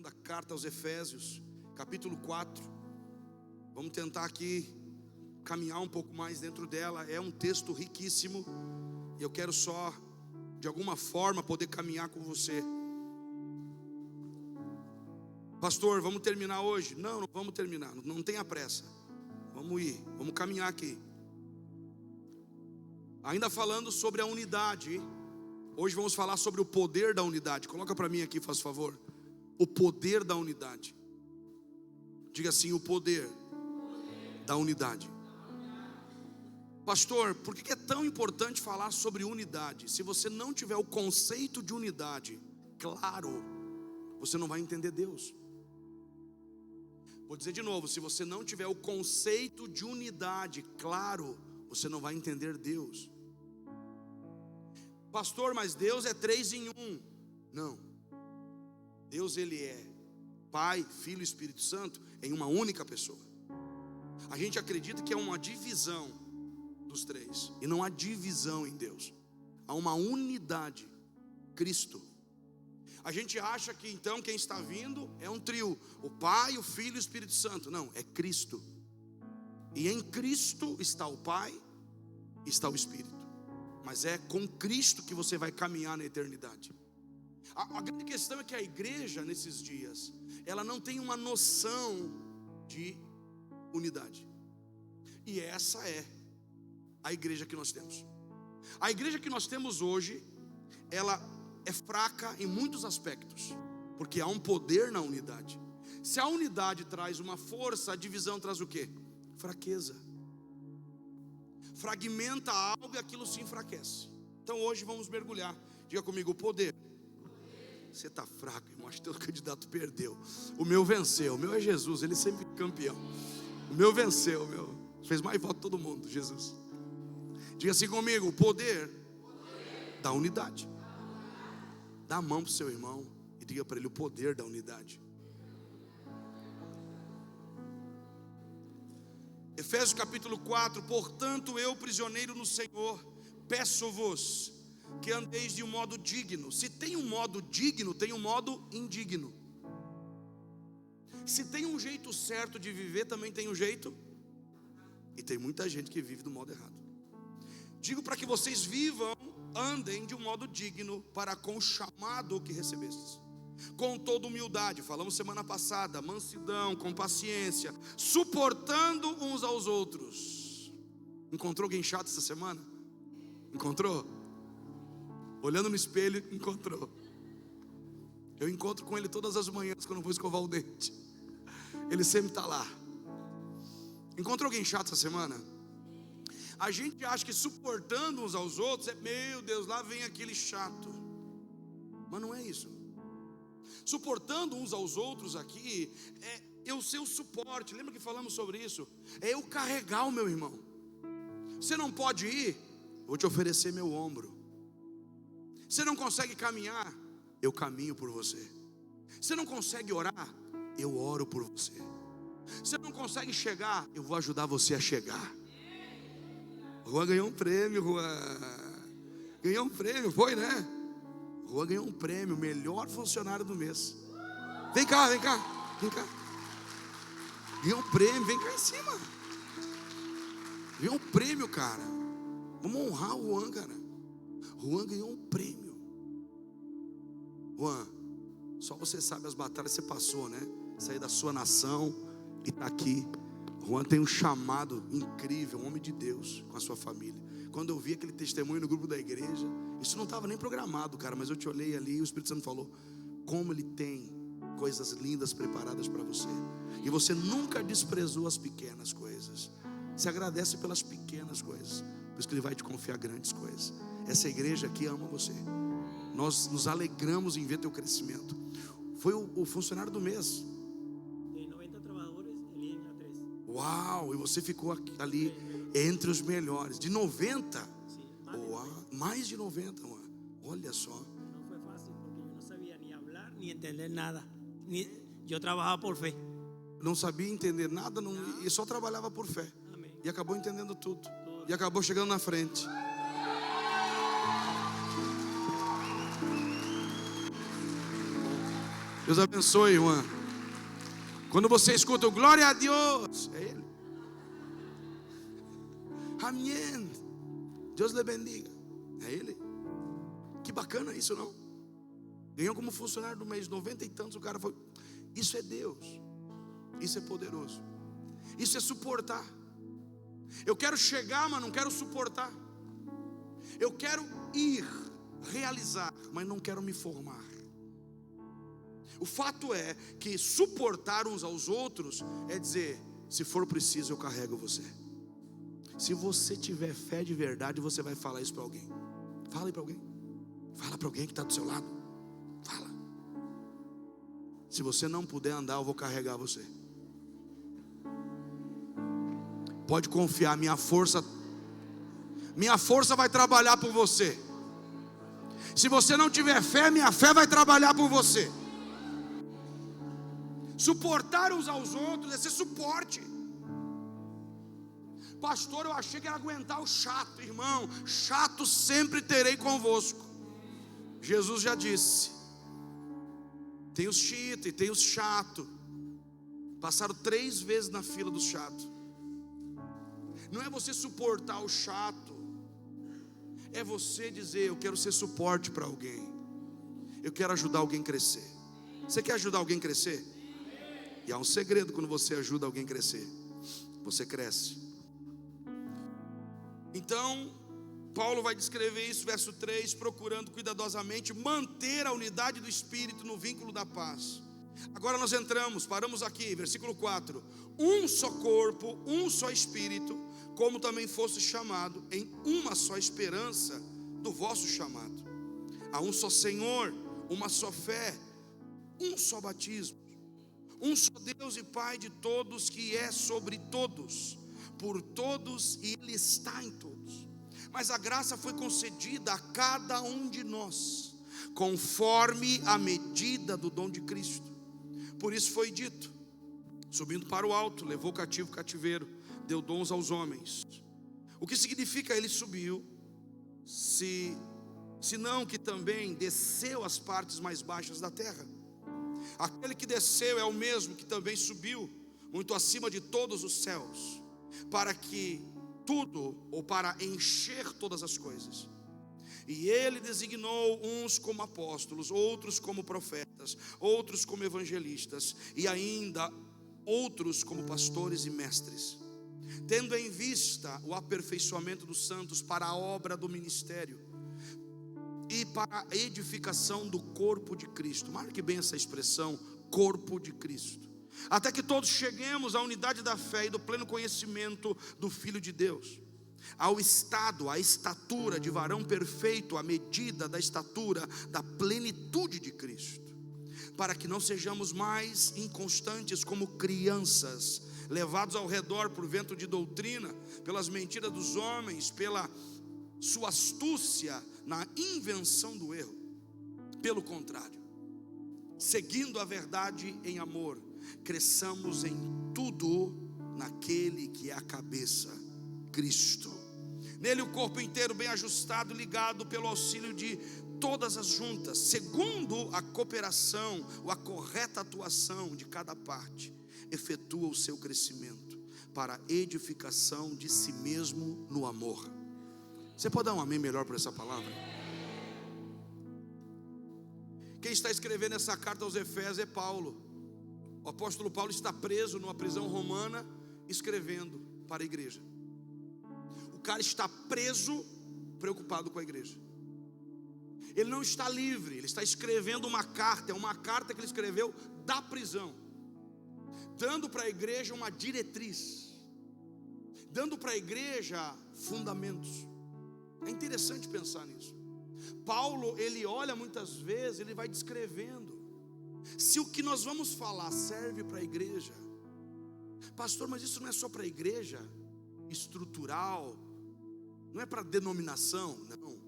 estudando a carta aos Efésios, capítulo 4. Vamos tentar aqui caminhar um pouco mais dentro dela. É um texto riquíssimo e eu quero só, de alguma forma, poder caminhar com você. Pastor, vamos terminar hoje? Não, não vamos terminar, não tenha pressa. Vamos ir, vamos caminhar aqui. Ainda falando sobre a unidade, hoje vamos falar sobre o poder da unidade. Coloca para mim aqui, faz favor. O poder da unidade. Diga assim: o poder da unidade. Pastor, por que é tão importante falar sobre unidade? Se você não tiver o conceito de unidade claro, você não vai entender Deus. Vou dizer de novo: se você não tiver o conceito de unidade claro, você não vai entender Deus. Pastor, mas Deus é 3 em 1. Não. Deus, ele é Pai, Filho e Espírito Santo em uma única pessoa. A gente acredita que é uma divisão dos 3, e não há divisão em Deus. Há uma unidade, Cristo. A gente acha que então quem está vindo é um trio, o Pai, o Filho e o Espírito Santo. Não, é Cristo. E em Cristo está o Pai, está o Espírito. Mas é com Cristo que você vai caminhar na eternidade. A grande questão é que a igreja nesses dias, ela não tem uma noção de unidade. E essa é a igreja que nós temos. A igreja que nós temos hoje, ela é fraca em muitos aspectos, porque há um poder na unidade. Se a unidade traz uma força, a divisão traz o quê? Fraqueza. Fragmenta algo e aquilo se enfraquece. Então hoje vamos mergulhar. Diga comigo: o poder. Você está fraco, irmão. Acho que teu candidato perdeu. O meu venceu. O meu é Jesus, ele sempre é campeão. O meu venceu, o meu fez mais voto que todo mundo, Jesus. Diga assim comigo: o poder da unidade. Dá a mão para o seu irmão e diga para ele: o poder da unidade. Efésios capítulo 4. Portanto, eu, prisioneiro no Senhor, peço-vos que andeis de um modo digno. Se tem um modo digno, tem um modo indigno. Se tem um jeito certo de viver, também tem um jeito. E tem muita gente que vive do modo errado. Digo para que vocês vivam, andem de um modo digno para com o chamado que recebestes, com toda humildade, falamos semana passada, mansidão, com paciência, suportando uns aos outros. Encontrou alguém chato essa semana? Encontrou? Olhando no espelho, encontrou. Eu encontro com ele todas as manhãs quando eu vou escovar o dente. Ele sempre está lá. Encontrou alguém chato essa semana? A gente acha que suportando uns aos outros meu Deus, lá vem aquele chato. Mas não é isso. Suportando uns aos outros aqui é eu ser o suporte. Lembra que falamos sobre isso? É eu carregar o meu irmão. Você não pode ir? Vou te oferecer meu ombro. Você não consegue caminhar? Eu caminho por você. Você não consegue orar? Eu oro por você. Você não consegue chegar? Eu vou ajudar você a chegar. Juan ganhou um prêmio, Juan. Ganhou um prêmio, foi, né? Juan ganhou um prêmio, melhor funcionário do mês. Vem cá, vem cá, vem cá. Ganhou um prêmio, vem cá em cima. Ganhou um prêmio, cara. Vamos honrar o Juan, cara. Juan ganhou um prêmio. Juan, só você sabe as batalhas que você passou, né? Sair da sua nação e tá aqui. Juan tem um chamado incrível, um homem de Deus com a sua família. Quando eu vi aquele testemunho no grupo da igreja, isso não estava nem programado, cara, mas eu te olhei ali e o Espírito Santo falou: como ele tem coisas lindas preparadas para você. E você nunca desprezou as pequenas coisas. Se agradece pelas pequenas coisas, por isso que ele vai te confiar grandes coisas. Essa igreja aqui ama você. Nós nos alegramos em ver teu crescimento. Foi o funcionário do mês. Uau, e você ficou ali entre os melhores. De 90? Uau, mais de 90, mano. Olha só. Não foi fácil porque eu não sabia nem falar, nem entender nada. Eu trabalhava por fé. Não sabia entender nada, e só trabalhava por fé. Amém. E acabou entendendo tudo. E acabou chegando na frente. Deus abençoe, Juan. Quando você escuta o glória a Deus, é Ele. Amém. Deus lhe bendiga. É Ele. Que bacana isso, não? Ganhou como funcionário do mês 90 e tantos. O cara foi. Isso é Deus. Isso é poderoso. Isso é suportar. Eu quero chegar, mas não quero suportar. Eu quero ir, realizar, mas não quero me formar. O fato é que suportar uns aos outros é dizer: se for preciso eu carrego você. Se você tiver fé de verdade, você vai falar isso para alguém. Fala aí para alguém. Fala para alguém que está do seu lado. Fala. Se você não puder andar, eu vou carregar você. Pode confiar, minha força vai trabalhar por você. Se você não tiver fé, minha fé vai trabalhar por você. Suportar uns aos outros é ser suporte. Pastor, eu achei que era aguentar o chato. Irmão, chato sempre terei convosco. Jesus já disse. Tem os chita e tem os chato. Passaram 3 vezes na fila do chato. Não é você suportar o chato, é você dizer: eu quero ser suporte para alguém. Eu quero ajudar alguém a crescer. Você quer ajudar alguém a crescer? E há um segredo quando você ajuda alguém a crescer: você cresce. Então, Paulo vai descrever isso, verso 3: procurando cuidadosamente manter a unidade do Espírito no vínculo da paz. Agora nós paramos aqui, versículo 4: um só corpo, um só Espírito, como também fosse chamado em uma só esperança do vosso chamado. Há um só Senhor, uma só fé, um só batismo, um só Deus e Pai de todos, que é sobre todos, por todos e Ele está em todos. Mas a graça foi concedida a cada um de nós, conforme a medida do dom de Cristo. Por isso foi dito: subindo para o alto, levou cativo o cativeiro, deu dons aos homens. O que significa ele subiu? Senão que também desceu às partes mais baixas da terra. Aquele que desceu é o mesmo que também subiu muito acima de todos os céus, para que tudo, ou para encher todas as coisas. E ele designou uns como apóstolos, outros como profetas, outros como evangelistas, e ainda outros como pastores e mestres, tendo em vista o aperfeiçoamento dos santos para a obra do ministério e para a edificação do corpo de Cristo. Marque bem essa expressão, corpo de Cristo, até que todos cheguemos à unidade da fé e do pleno conhecimento do Filho de Deus, ao estado, à estatura de varão perfeito, à medida da estatura da plenitude de Cristo, para que não sejamos mais inconstantes como crianças, levados ao redor por vento de doutrina, pelas mentiras dos homens, pela sua astúcia na invenção do erro. Pelo contrário, seguindo a verdade em amor, cresçamos em tudo naquele que é a cabeça, Cristo. Nele o corpo inteiro bem ajustado, ligado pelo auxílio de todas as juntas, segundo a cooperação ou a correta atuação de cada parte, efetua o seu crescimento para a edificação de si mesmo no amor. Você pode dar um amém melhor para essa palavra? Quem está escrevendo essa carta aos Efésios é Paulo. O apóstolo Paulo está preso numa prisão romana, escrevendo para a igreja. O cara está preso, preocupado com a igreja. Ele não está livre, ele está escrevendo uma carta. É uma carta que ele escreveu da prisão, dando para a igreja uma diretriz, dando para a igreja fundamentos. É interessante pensar nisso. Paulo, ele olha muitas vezes, ele vai descrevendo. Se o que nós vamos falar serve para a igreja, pastor, mas isso não é só para a igreja estrutural, não é para denominação, não,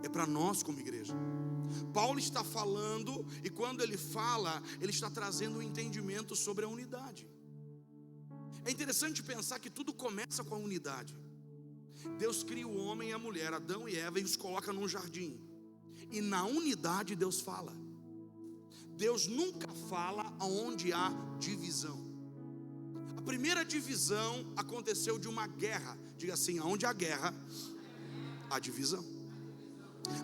é para nós como igreja. Paulo está falando, e quando ele fala, ele está trazendo um entendimento sobre a unidade. É interessante pensar que tudo começa com a unidade. Deus cria o homem e a mulher, Adão e Eva, e os coloca num jardim, e na unidade Deus fala. Deus nunca fala aonde há divisão. A primeira divisão aconteceu de uma guerra. Diga assim: aonde há guerra, há divisão.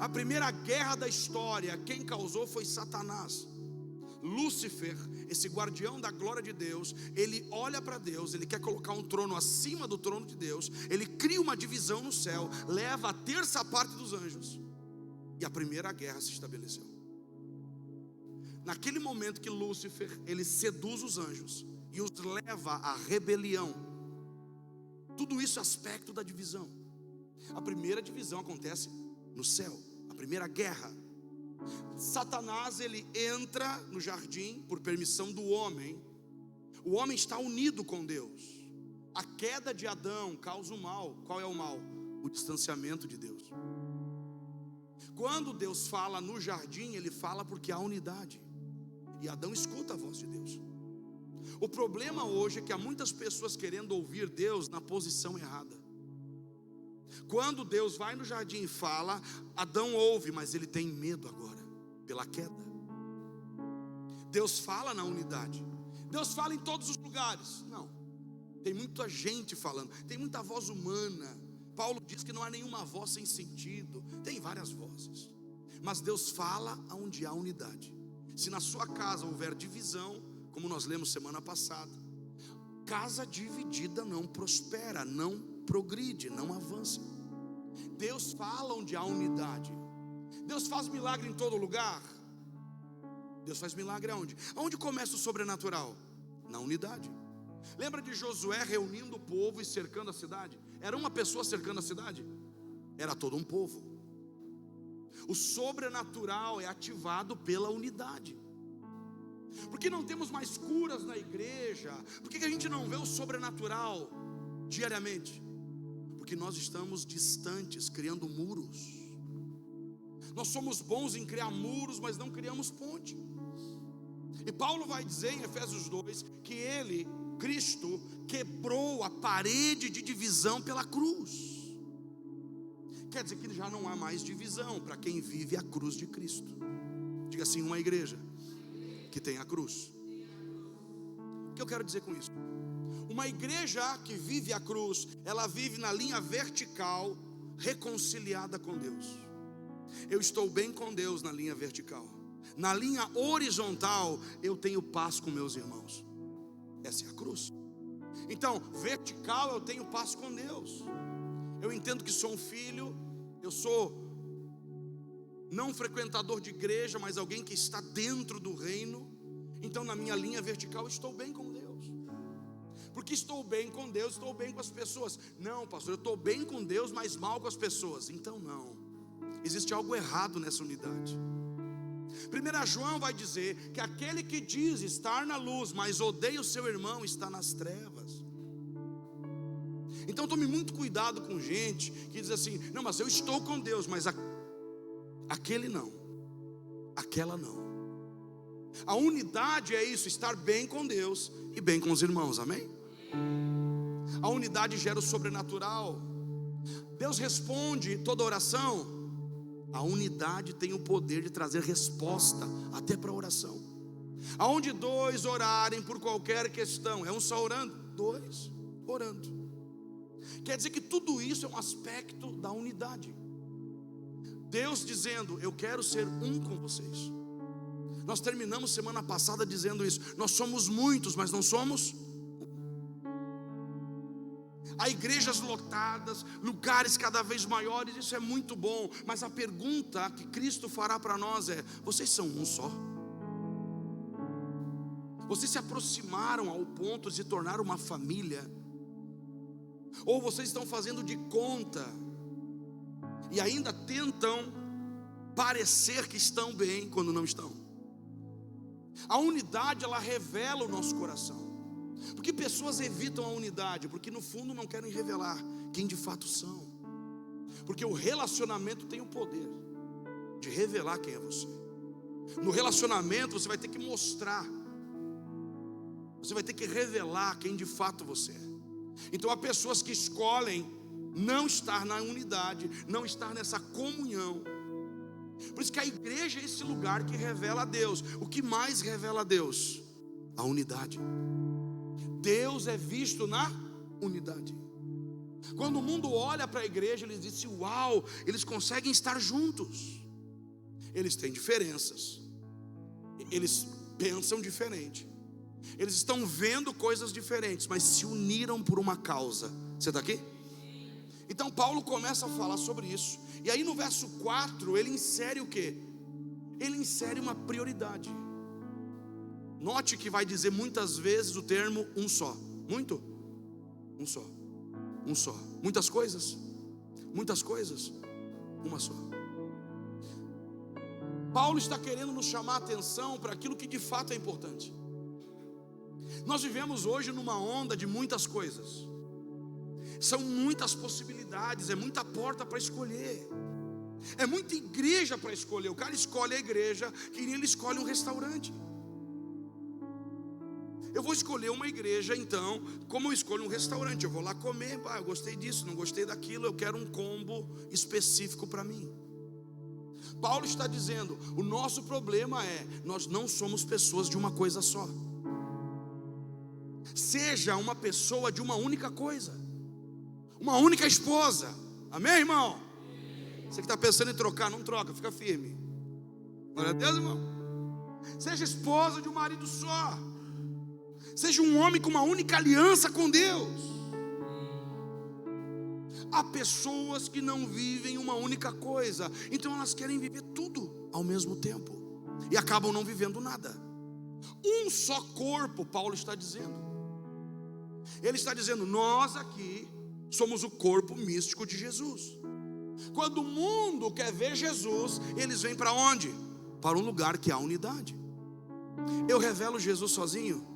A primeira guerra da história, quem causou foi Satanás. Lúcifer, esse guardião da glória de Deus, ele olha para Deus, ele quer colocar um trono acima do trono de Deus, ele cria uma divisão no céu, leva a terça parte dos anjos, e a primeira guerra se estabeleceu. Naquele momento que Lúcifer, ele seduz os anjos e os leva à rebelião. Tudo isso é aspecto da divisão. A primeira divisão acontece no céu, a primeira guerra. Satanás, ele entra no jardim por permissão do homem. O homem está unido com Deus. A queda de Adão causa o mal. Qual é o mal? O distanciamento de Deus. Quando Deus fala no jardim, ele fala porque há unidade, e Adão escuta a voz de Deus. O problema hoje é que há muitas pessoas querendo ouvir Deus na posição errada. Quando Deus vai no jardim e fala, Adão ouve, mas ele tem medo agora, pela queda. Deus fala na unidade. Deus fala em todos os lugares. Não, tem muita gente falando, tem muita voz humana. Paulo diz que não há nenhuma voz sem sentido. Tem várias vozes, mas Deus fala onde há unidade. Se na sua casa houver divisão, como nós lemos semana passada, casa dividida não prospera, não progride, não avança. Deus fala onde há unidade. Deus faz milagre em todo lugar. Deus faz milagre aonde? Aonde começa o sobrenatural? Na unidade. Lembra de Josué reunindo o povo e cercando a cidade? Era uma pessoa cercando a cidade? Era todo um povo. O sobrenatural é ativado pela unidade. Por que não temos mais curas na igreja? Por que a gente não vê o sobrenatural diariamente? Porque nós estamos distantes, criando muros. Nós somos bons em criar muros, mas não criamos ponte. E Paulo vai dizer em Efésios 2 que ele, Cristo, quebrou a parede de divisão pela cruz. Quer dizer que já não há mais divisão para quem vive a cruz de Cristo. Diga assim: uma igreja que tem a cruz. O que eu quero dizer com isso? Uma igreja que vive a cruz, ela vive na linha vertical, reconciliada com Deus. Eu estou bem com Deus na linha vertical. Na linha horizontal, eu tenho paz com meus irmãos. Essa é a cruz. Então, vertical, eu tenho paz com Deus. Eu entendo que sou um filho. Eu sou não frequentador de igreja, mas alguém que está dentro do reino. Então, na minha linha vertical, estou bem com Deus. Porque estou bem com Deus, estou bem com as pessoas. Não, pastor, eu estou bem com Deus, mas mal com as pessoas. Então não, existe algo errado nessa unidade. 1 João vai dizer que aquele que diz estar na luz, mas odeia o seu irmão, está nas trevas. Então tome muito cuidado com gente que diz assim: não, mas eu estou com Deus, mas aquele não, aquela não. A unidade é isso, estar bem com Deus e bem com os irmãos, amém? A unidade gera o sobrenatural. Deus responde toda oração. A unidade tem o poder de trazer resposta até para a oração. Aonde dois orarem por qualquer questão, é um só orando, dois orando. Quer dizer que tudo isso é um aspecto da unidade. Deus dizendo: eu quero ser um com vocês. Nós terminamos semana passada dizendo isso. Nós somos muitos, mas não somos. Há igrejas lotadas, lugares cada vez maiores, isso é muito bom. Mas a pergunta que Cristo fará para nós é: vocês são um só? Vocês se aproximaram ao ponto de se tornar uma família? Ou vocês estão fazendo de conta e ainda tentam parecer que estão bem quando não estão? A unidade, ela revela o nosso coração. Porque pessoas evitam a unidade? Porque no fundo não querem revelar quem de fato são. Porque o relacionamento tem o poder de revelar quem é você. No relacionamento você vai ter que mostrar, você vai ter que revelar quem de fato você é. Então há pessoas que escolhem não estar na unidade, não estar nessa comunhão, Por isso que a igreja é esse lugar que revela a Deus. O que mais revela a Deus? A unidade. Deus é visto na unidade. Quando o mundo olha para a igreja, eles dizem: uau, eles conseguem estar juntos. Eles têm diferenças, eles pensam diferente, eles estão vendo coisas diferentes, mas se uniram por uma causa. Você está aqui? Então Paulo começa a falar sobre isso. E aí no verso 4 ele insere o quê? Ele insere uma prioridade. Note que vai dizer muitas vezes o termo um só. Muito? Um só. Um só. Muitas coisas? Muitas coisas? Uma só. Paulo está querendo nos chamar a atenção para aquilo que de fato é importante. Nós vivemos hoje numa onda de muitas coisas. São muitas possibilidades, é muita porta para escolher, é muita igreja para escolher. O cara escolhe a igreja, que ele escolhe um restaurante. Eu vou escolher uma igreja, então, como eu escolho um restaurante, eu vou lá comer, eu gostei disso, não gostei daquilo, eu quero um combo específico para mim. Paulo está dizendo, o nosso problema é, nós não somos pessoas de uma coisa só. Seja uma pessoa de uma única coisa, uma única esposa. Amém, irmão? Você que está pensando em trocar, não troca, fica firme. Glória a Deus, irmão. Seja esposa de um marido só. Seja um homem com uma única aliança com Deus. Há pessoas que não vivem uma única coisa, então elas querem viver tudo ao mesmo tempo e acabam não vivendo nada. Um só corpo, Paulo está dizendo. Ele está dizendo, nós aqui somos o corpo místico de Jesus. Quando o mundo quer ver Jesus, eles vêm para onde? Para um lugar que há unidade. Eu revelo Jesus sozinho?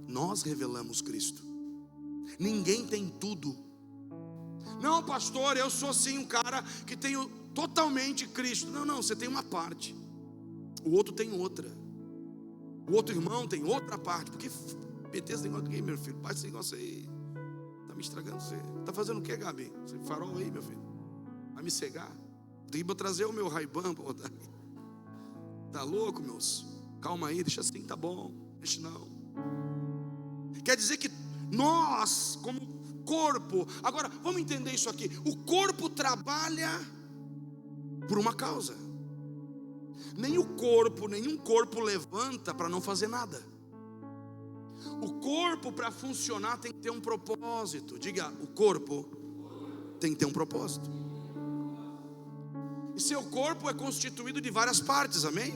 Nós revelamos Cristo. Ninguém tem tudo. Não, pastor, eu sou sim um cara que tenho totalmente Cristo. Não, você tem uma parte, o outro tem outra. O outro irmão tem outra parte. Porque meter esse negócio aqui, meu filho, faz esse negócio aí, tá me estragando. Você tá fazendo o que, Gabi? Esse farol aí, meu filho, vai me cegar. Tem que trazer o meu Ray-Ban para botar aqui. Tá louco, meus? Calma aí, deixa assim, tá bom. Deixa não. Quer dizer que nós, como corpo, agora vamos entender isso aqui. O corpo trabalha por uma causa. Nenhum corpo levanta para não fazer nada. O corpo, para funcionar, tem que ter um propósito. Diga, o corpo tem que ter um propósito. E seu corpo é constituído de várias partes, amém?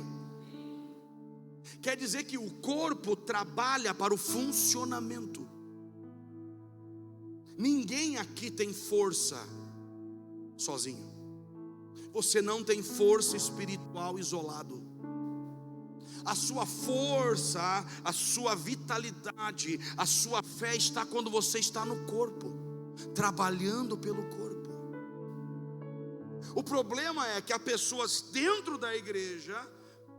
Quer dizer que o corpo trabalha para o funcionamento. Ninguém aqui tem força sozinho. Você não tem força espiritual isolado. A sua força, a sua vitalidade, a sua fé está quando você está no corpo, trabalhando pelo corpo. O problema é que há pessoas dentro da igreja,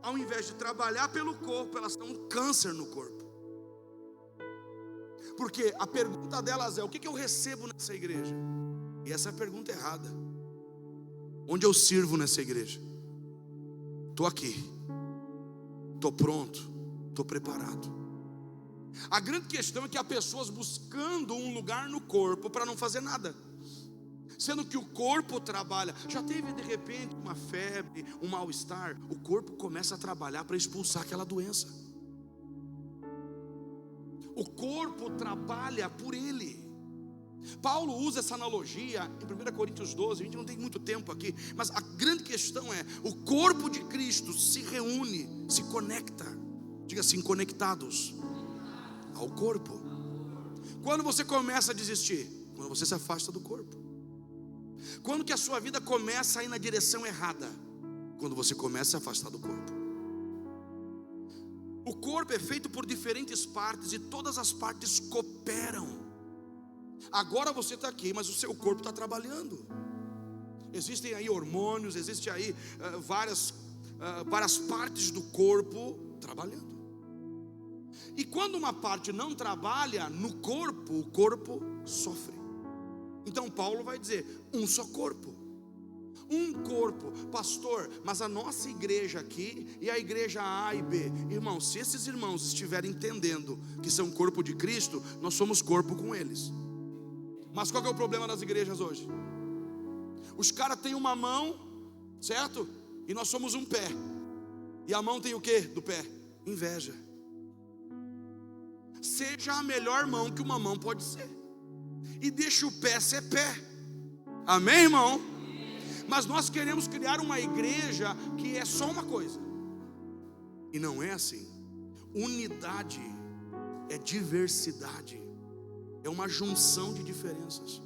ao invés de trabalhar pelo corpo, elas têm um câncer no corpo. Porque a pergunta delas é: o que eu recebo nessa igreja? E essa é a pergunta errada. Onde eu sirvo nessa igreja? Estou aqui, estou pronto, estou preparado. A grande questão é que há pessoas buscando um lugar no corpo para não fazer nada, sendo que o corpo trabalha. Já teve de repente uma febre, um mal-estar? O corpo começa a trabalhar para expulsar aquela doença. O corpo trabalha por ele. Paulo usa essa analogia em 1 Coríntios 12. A gente não tem muito tempo aqui, mas a grande questão é: o corpo de Cristo se reúne, se conecta. Diga assim, conectados ao corpo. Quando você começa a desistir? Quando você se afasta do corpo. Quando que a sua vida começa a ir na direção errada? Quando você começa a se afastar do corpo. O corpo é feito por diferentes partes e todas as partes cooperam. Agora você está aqui, mas o seu corpo está trabalhando. Existem aí hormônios, existem aí várias partes do corpo trabalhando. E quando uma parte não trabalha no corpo, o corpo sofre. Então Paulo vai dizer, um só corpo. Um corpo, pastor, mas a nossa igreja aqui e a igreja A e B, irmão, se esses irmãos estiverem entendendo que são corpo de Cristo, nós somos corpo com eles. Mas qual que é o problema das igrejas hoje? Os caras têm uma mão, certo? E nós somos um pé. E a mão tem o que do pé? Inveja. Seja a melhor mão que uma mão pode ser, e deixa o pé ser pé. Amém, irmão? Mas nós queremos criar uma igreja que é só uma coisa, e não é assim. Unidade é diversidade, é uma junção de diferenças.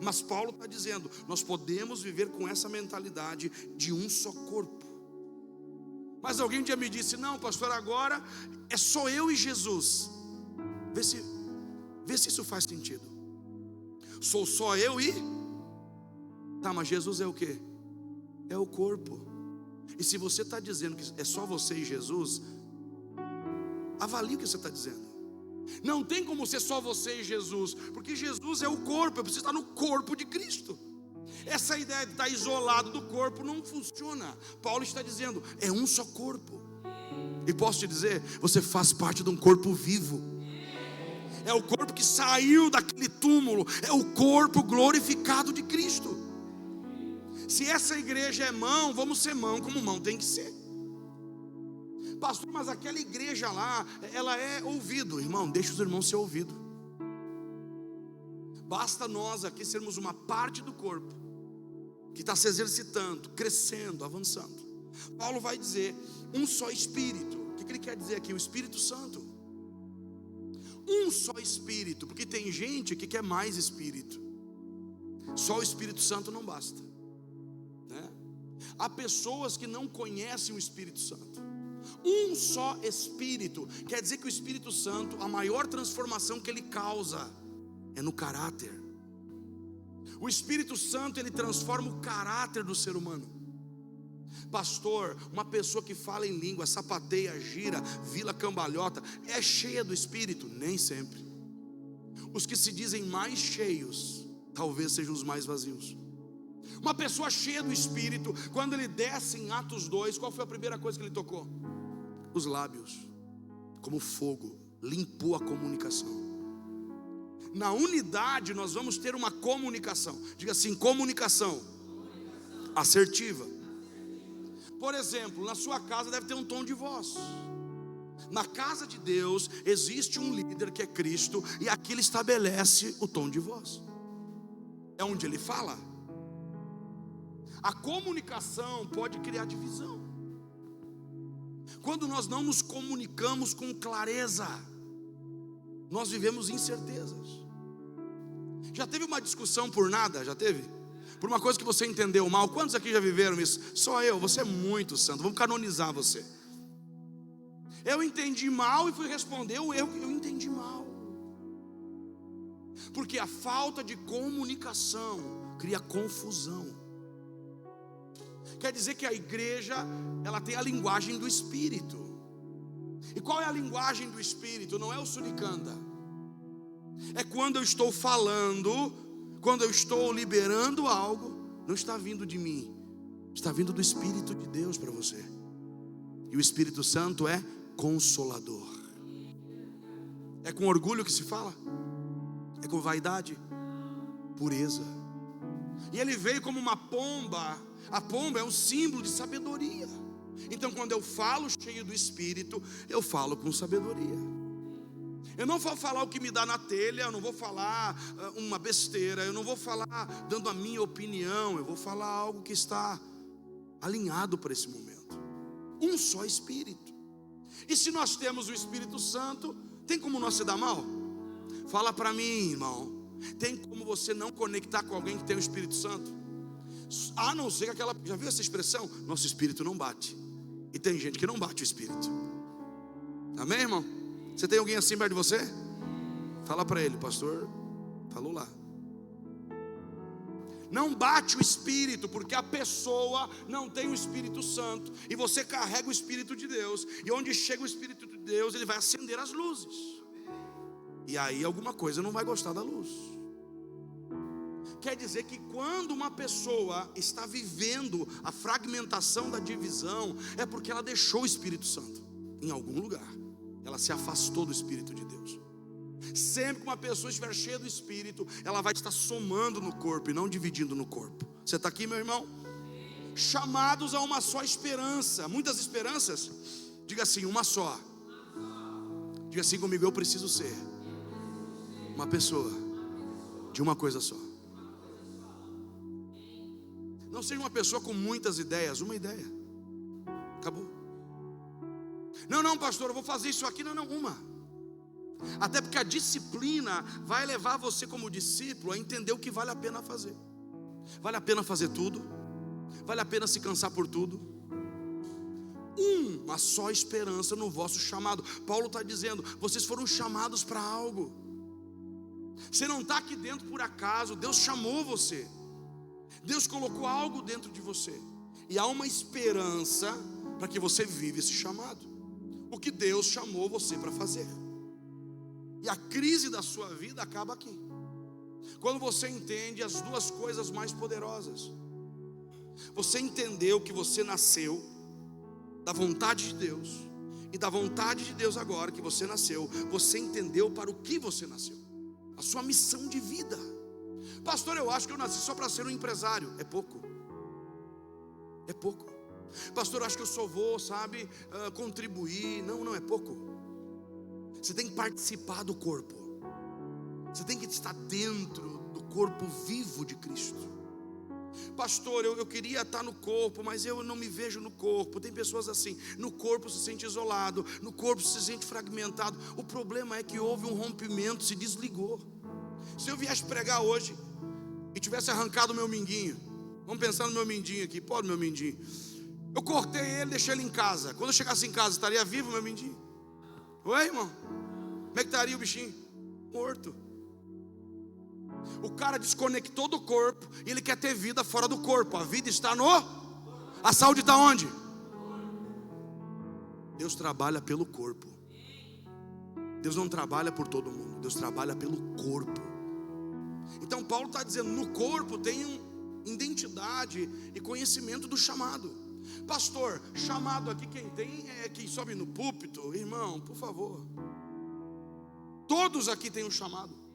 Mas Paulo está dizendo, nós podemos viver com essa mentalidade de um só corpo. Mas alguém já me disse, não pastor, agora é só eu e Jesus. Vê se isso faz sentido. Sou só eu e... Tá, mas Jesus é o quê? É o corpo. E se você está dizendo que é só você e Jesus, avalie o que você está dizendo. Não tem como ser só você e Jesus, porque Jesus é o corpo, eu preciso estar no corpo de Cristo. Essa ideia de estar isolado do corpo não funciona. Paulo está dizendo, é um só corpo. E posso te dizer, você faz parte de um corpo vivo. É o corpo que saiu daquele túmulo, é o corpo glorificado de Cristo. Se essa igreja é mão, vamos ser mão como mão tem que ser. Pastor, mas aquela igreja lá, ela é ouvido. Irmão, deixa os irmãos ser ouvidos. Basta nós aqui sermos uma parte do corpo que está se exercitando, crescendo, avançando. Paulo vai dizer, um só Espírito. O que ele quer dizer aqui? O Espírito Santo. Um só Espírito, porque tem gente que quer mais Espírito. Só o Espírito Santo não basta, né? Há pessoas que não conhecem o Espírito Santo. Um só Espírito, quer dizer que o Espírito Santo, a maior transformação que ele causa é no caráter. O Espírito Santo, ele transforma o caráter do ser humano. Pastor, uma pessoa que fala em língua, sapateia, gira, vira cambalhota, é cheia do Espírito? Nem sempre. Os que se dizem mais cheios, talvez sejam os mais vazios. Uma pessoa cheia do Espírito, quando ele desce em Atos 2, qual foi a primeira coisa que ele tocou? Os lábios, como fogo, limpou a comunicação. Na unidade nós vamos ter uma comunicação. Diga assim, comunicação assertiva. Por exemplo, na sua casa deve ter um tom de voz. Na casa de Deus existe um líder que é Cristo, e aqui ele estabelece o tom de voz. É onde ele fala. A comunicação pode criar divisão. Quando nós não nos comunicamos com clareza, nós vivemos incertezas. Já teve uma discussão por nada? Já teve? Por uma coisa que você entendeu mal? Quantos aqui já viveram isso? Só eu, você é muito santo, vamos canonizar você. Eu entendi mal e fui responder o erro que eu entendi mal. Porque a falta de comunicação cria confusão. Quer dizer que a igreja, ela tem a linguagem do Espírito. E qual é a linguagem do Espírito? Não é o suricanda. É quando eu estou falando, quando eu estou liberando algo, não está vindo de mim, está vindo do Espírito de Deus para você. E o Espírito Santo é consolador. É com orgulho que se fala? É com vaidade? Pureza. E ele veio como uma pomba. A pomba é um símbolo de sabedoria. Então quando eu falo cheio do Espírito, eu falo com sabedoria. Eu não vou falar o que me dá na telha, eu não vou falar uma besteira, eu não vou falar dando a minha opinião, eu vou falar algo que está alinhado para esse momento. Um só Espírito. E se nós temos o Espírito Santo, tem como nós se dar mal? Fala para mim, irmão. Tem como você não conectar com alguém que tem o Espírito Santo? A não ser que aquela... Já viu essa expressão? Nosso espírito não bate. E tem gente que não bate o espírito. Amém, irmão? Você tem alguém assim perto de você? Fala para ele, pastor falou lá. Não bate o espírito, porque a pessoa não tem o Espírito Santo, e você carrega o Espírito de Deus, e onde chega o Espírito de Deus, ele vai acender as luzes. E aí alguma coisa não vai gostar da luz. quer dizer que quando uma pessoa está vivendo a fragmentação da divisão, é porque ela deixou o Espírito Santo em algum lugar. Ela se afastou do Espírito de Deus. Sempre que uma pessoa estiver cheia do Espírito, ela vai estar somando no corpo e não dividindo no corpo. Você está aqui, meu irmão? Chamados a uma só esperança. Muitas esperanças? Diga assim, uma só. Diga assim comigo, eu preciso ser uma pessoa de uma coisa só. Não seja uma pessoa com muitas ideias, uma ideia. Acabou. Não, pastor, eu vou fazer isso aqui. Não, uma. Até porque a disciplina vai levar você como discípulo a entender o que vale a pena fazer. Vale a pena fazer tudo? Vale a pena se cansar por tudo? Uma só esperança no vosso chamado. Paulo está dizendo, vocês foram chamados para algo. Você não está aqui dentro por acaso. Deus chamou você. Deus colocou algo dentro de você. E há uma esperança para que você viva esse chamado. O que Deus chamou você para fazer. E a crise da sua vida acaba aqui. Quando você entende as duas coisas mais poderosas. Você entendeu que você nasceu da vontade de Deus. E da vontade de Deus agora que você nasceu, você entendeu para o que você nasceu. A sua missão de vida. Pastor, eu acho que eu nasci só para ser um empresário. É pouco. É pouco. Pastor, eu acho que eu só vou, contribuir. Não, é pouco. Você tem que participar do corpo. Você tem que estar dentro do corpo vivo de Cristo. Pastor, eu queria estar no corpo, mas eu não me vejo no corpo. Tem pessoas assim, no corpo se sente isolado, no corpo se sente fragmentado. O problema é que houve um rompimento, se desligou. Se eu viesse pregar hoje e tivesse arrancado o meu mindinho, vamos pensar no meu mindinho aqui, pode meu mindinho. Eu cortei ele, deixei ele em casa. Quando eu chegasse em casa, estaria vivo o meu mindinho? Oi, irmão? Como é que estaria o bichinho? Morto. O cara desconectou do corpo e ele quer ter vida fora do corpo. A vida está no... A saúde está onde? Deus trabalha pelo corpo. Deus não trabalha por todo mundo. Deus trabalha pelo corpo. Então Paulo está dizendo, no corpo tem identidade e conhecimento do chamado. Pastor, chamado aqui quem tem é quem sobe no púlpito. Irmão, por favor. Todos aqui têm um chamado.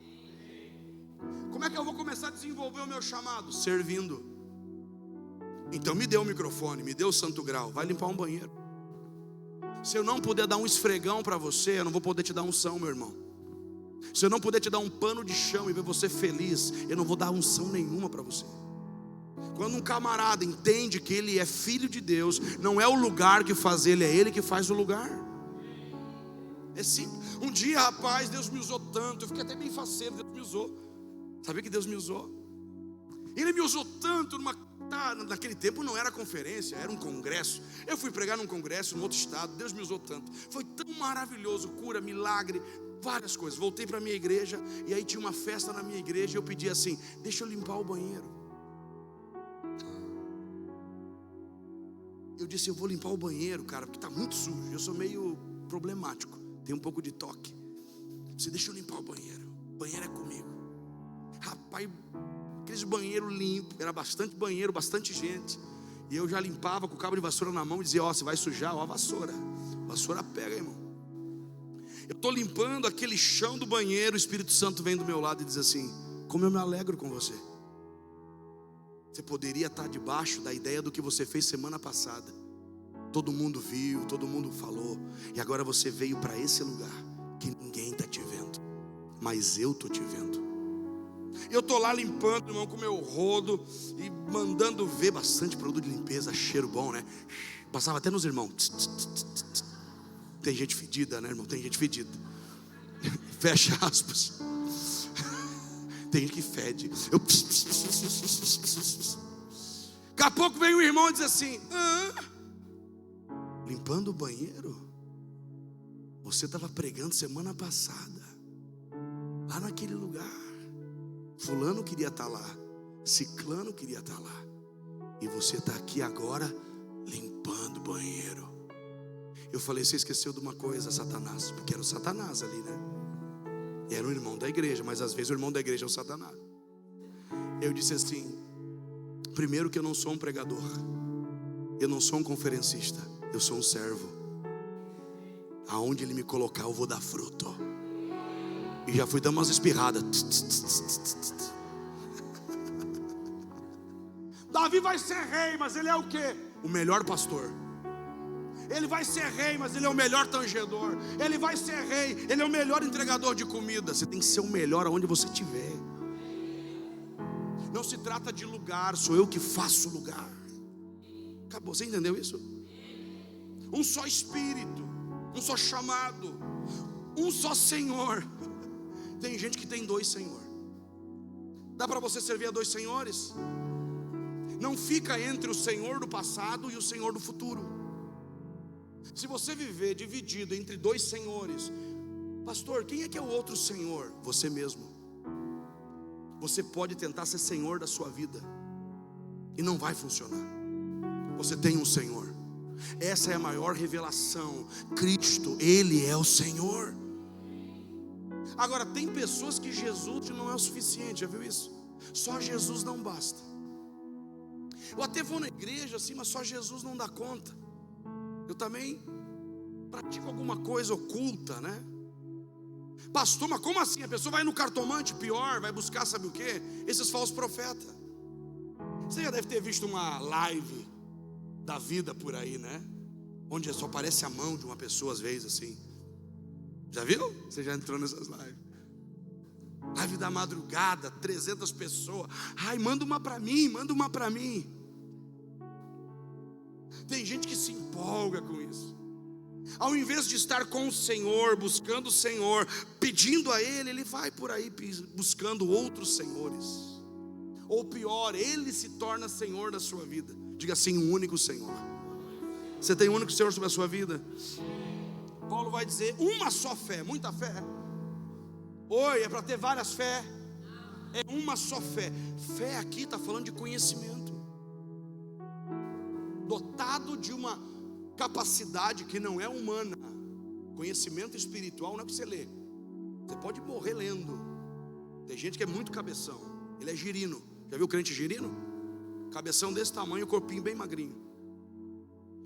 Como é que eu vou começar a desenvolver o meu chamado? Servindo. Então me dê o microfone, me dê o santo grau, vai limpar um banheiro. Se eu não puder dar um esfregão para você, eu não vou poder te dar unção, meu irmão. Se eu não puder te dar um pano de chão e ver você feliz, eu não vou dar unção nenhuma para você. Quando um camarada entende que ele é filho de Deus, não é o lugar que faz ele, é ele que faz o lugar. É simples. Um dia, rapaz, Deus me usou tanto, eu fiquei até bem faceiro, Deus me usou. Sabia que Deus me usou? Ele me usou tanto naquele tempo não era conferência, era um congresso. Eu fui pregar num congresso, num outro estado. Deus me usou tanto. Foi tão maravilhoso, cura, milagre, várias coisas. Voltei para a minha igreja e aí tinha uma festa na minha igreja e eu pedi assim, deixa eu limpar o banheiro. Eu disse, eu vou limpar o banheiro, cara, porque está muito sujo. Eu sou meio problemático, tenho um pouco de toque. Você deixa eu limpar o banheiro. O banheiro é comigo. Rapaz, aqueles banheiros limpos, era bastante banheiro, bastante gente. E eu já limpava com o cabo de vassoura na mão e dizia, você vai sujar, a vassoura. Vassoura pega, irmão. Eu estou limpando aquele chão do banheiro, o Espírito Santo vem do meu lado e diz assim, como eu me alegro com você. Você poderia estar debaixo da ideia do que você fez semana passada. Todo mundo viu, todo mundo falou. E agora você veio para esse lugar que ninguém está te vendo, mas eu estou te vendo. Eu estou lá limpando, irmão, com o meu rodo e mandando ver bastante produto de limpeza, cheiro bom, né? Passava até nos irmãos. Tem gente fedida, né, irmão? Tem gente fedida. Fecha aspas. Tem gente que fede. Daqui a pouco vem um irmão e diz assim, limpando o banheiro? Você estava pregando semana passada, lá naquele lugar. Fulano queria estar lá, ciclano queria estar lá, e você está aqui agora limpando o banheiro. Eu falei, você esqueceu de uma coisa, Satanás, porque era o Satanás ali, né? Era o irmão da igreja, mas às vezes o irmão da igreja é o Satanás. Eu disse assim: primeiro que eu não sou um pregador, eu não sou um conferencista, eu sou um servo. Aonde Ele me colocar eu vou dar fruto. E já fui dando umas espirradas. Davi vai ser rei, mas ele é o quê? O melhor pastor. Ele vai ser rei, mas ele é o melhor tangedor. Ele vai ser rei, ele é o melhor entregador de comida. Você tem que ser o melhor aonde você estiver. Não se trata de lugar, sou eu que faço lugar. Acabou, você entendeu isso? Um só Espírito, um só chamado, um só Senhor. Tem gente que tem dois senhores. Dá para você servir a dois senhores? Não fica entre o Senhor do passado e o Senhor do futuro. Se você viver dividido entre dois senhores, pastor, quem é que é o outro Senhor? Você mesmo. Você pode tentar ser Senhor da sua vida e não vai funcionar. Você tem um Senhor. Essa é a maior revelação. Cristo, Ele é o Senhor. Agora, tem pessoas que Jesus não é o suficiente, já viu isso? Só Jesus não basta. Eu até vou na igreja assim, mas só Jesus não dá conta. Eu também pratico alguma coisa oculta, né? Pastor, mas como assim? A pessoa vai no cartomante, pior, vai buscar sabe o quê? Esses falsos profetas. Você já deve ter visto uma live da vida por aí, né? Onde só aparece a mão de uma pessoa às vezes assim. Já viu? Você já entrou nessas lives? Live da madrugada, 300 pessoas. Ai, manda uma para mim, manda uma para mim. Tem gente que se empolga com isso. Ao invés de estar com o Senhor, buscando o Senhor, pedindo a Ele, ele vai por aí buscando outros senhores. Ou pior, ele se torna Senhor da sua vida. Diga assim, um único Senhor. Você tem um único Senhor sobre a sua vida? Paulo vai dizer, uma só fé, muita fé. Oi, é para ter várias fé? É uma só fé. Fé aqui está falando de conhecimento. Dotado de uma capacidade que não é humana. Conhecimento espiritual não é que você lê. Você pode morrer lendo. Tem gente que é muito cabeção. Ele é girino. Já viu o crente girino? Cabeção desse tamanho, corpinho bem magrinho.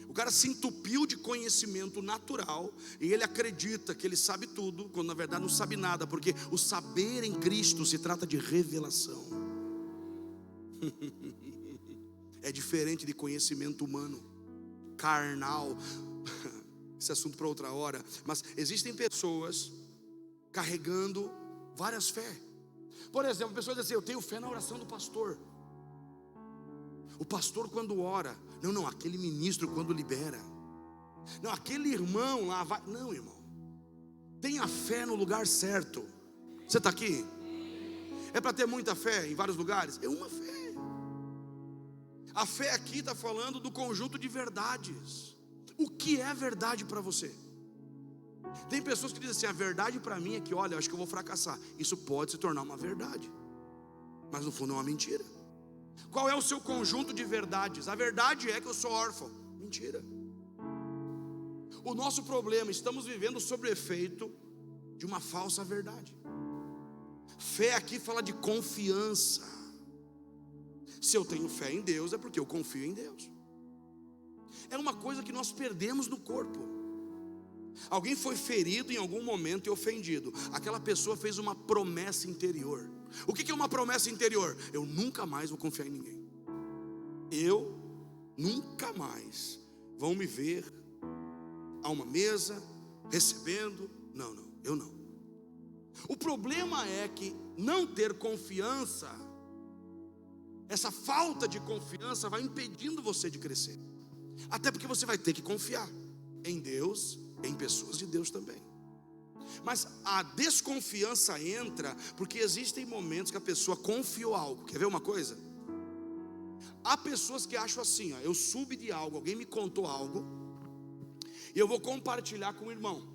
O cara se entupiu de conhecimento natural e ele acredita que ele sabe tudo, quando na verdade não sabe nada, porque o saber em Cristo se trata de revelação. É diferente de conhecimento humano, carnal. Esse assunto para outra hora. Mas existem pessoas carregando várias fé. Por exemplo, a pessoa diz assim, eu tenho fé na oração do pastor. O pastor quando ora, não, aquele ministro quando libera, não, aquele irmão lá vai, não, irmão, tenha fé no lugar certo. Você está aqui? É para ter muita fé em vários lugares? É uma fé. A fé aqui está falando do conjunto de verdades. O que é verdade para você? Tem pessoas que dizem assim, a verdade para mim é que, olha, eu acho que eu vou fracassar. Isso pode se tornar uma verdade, mas no fundo é uma mentira. Qual é o seu conjunto de verdades? A verdade é que eu sou órfão. Mentira. O nosso problema, estamos vivendo sob o efeito de uma falsa verdade. Fé aqui fala de confiança. Se eu tenho fé em Deus, é porque eu confio em Deus. É uma coisa que nós perdemos no corpo. Alguém foi ferido em algum momento e ofendido. Aquela pessoa fez uma promessa interior. O que é uma promessa interior? Eu nunca mais vou confiar em ninguém. Eu nunca mais vão me ver a uma mesa recebendo. Não, eu não. O problema é que não ter confiança, essa falta de confiança vai impedindo você de crescer. Até porque você vai ter que confiar em Deus, em pessoas de Deus também. Mas a desconfiança entra porque existem momentos que a pessoa confiou algo. Quer ver uma coisa? Há pessoas que acham assim, ó, eu soube de algo, alguém me contou algo, e eu vou compartilhar com o irmão.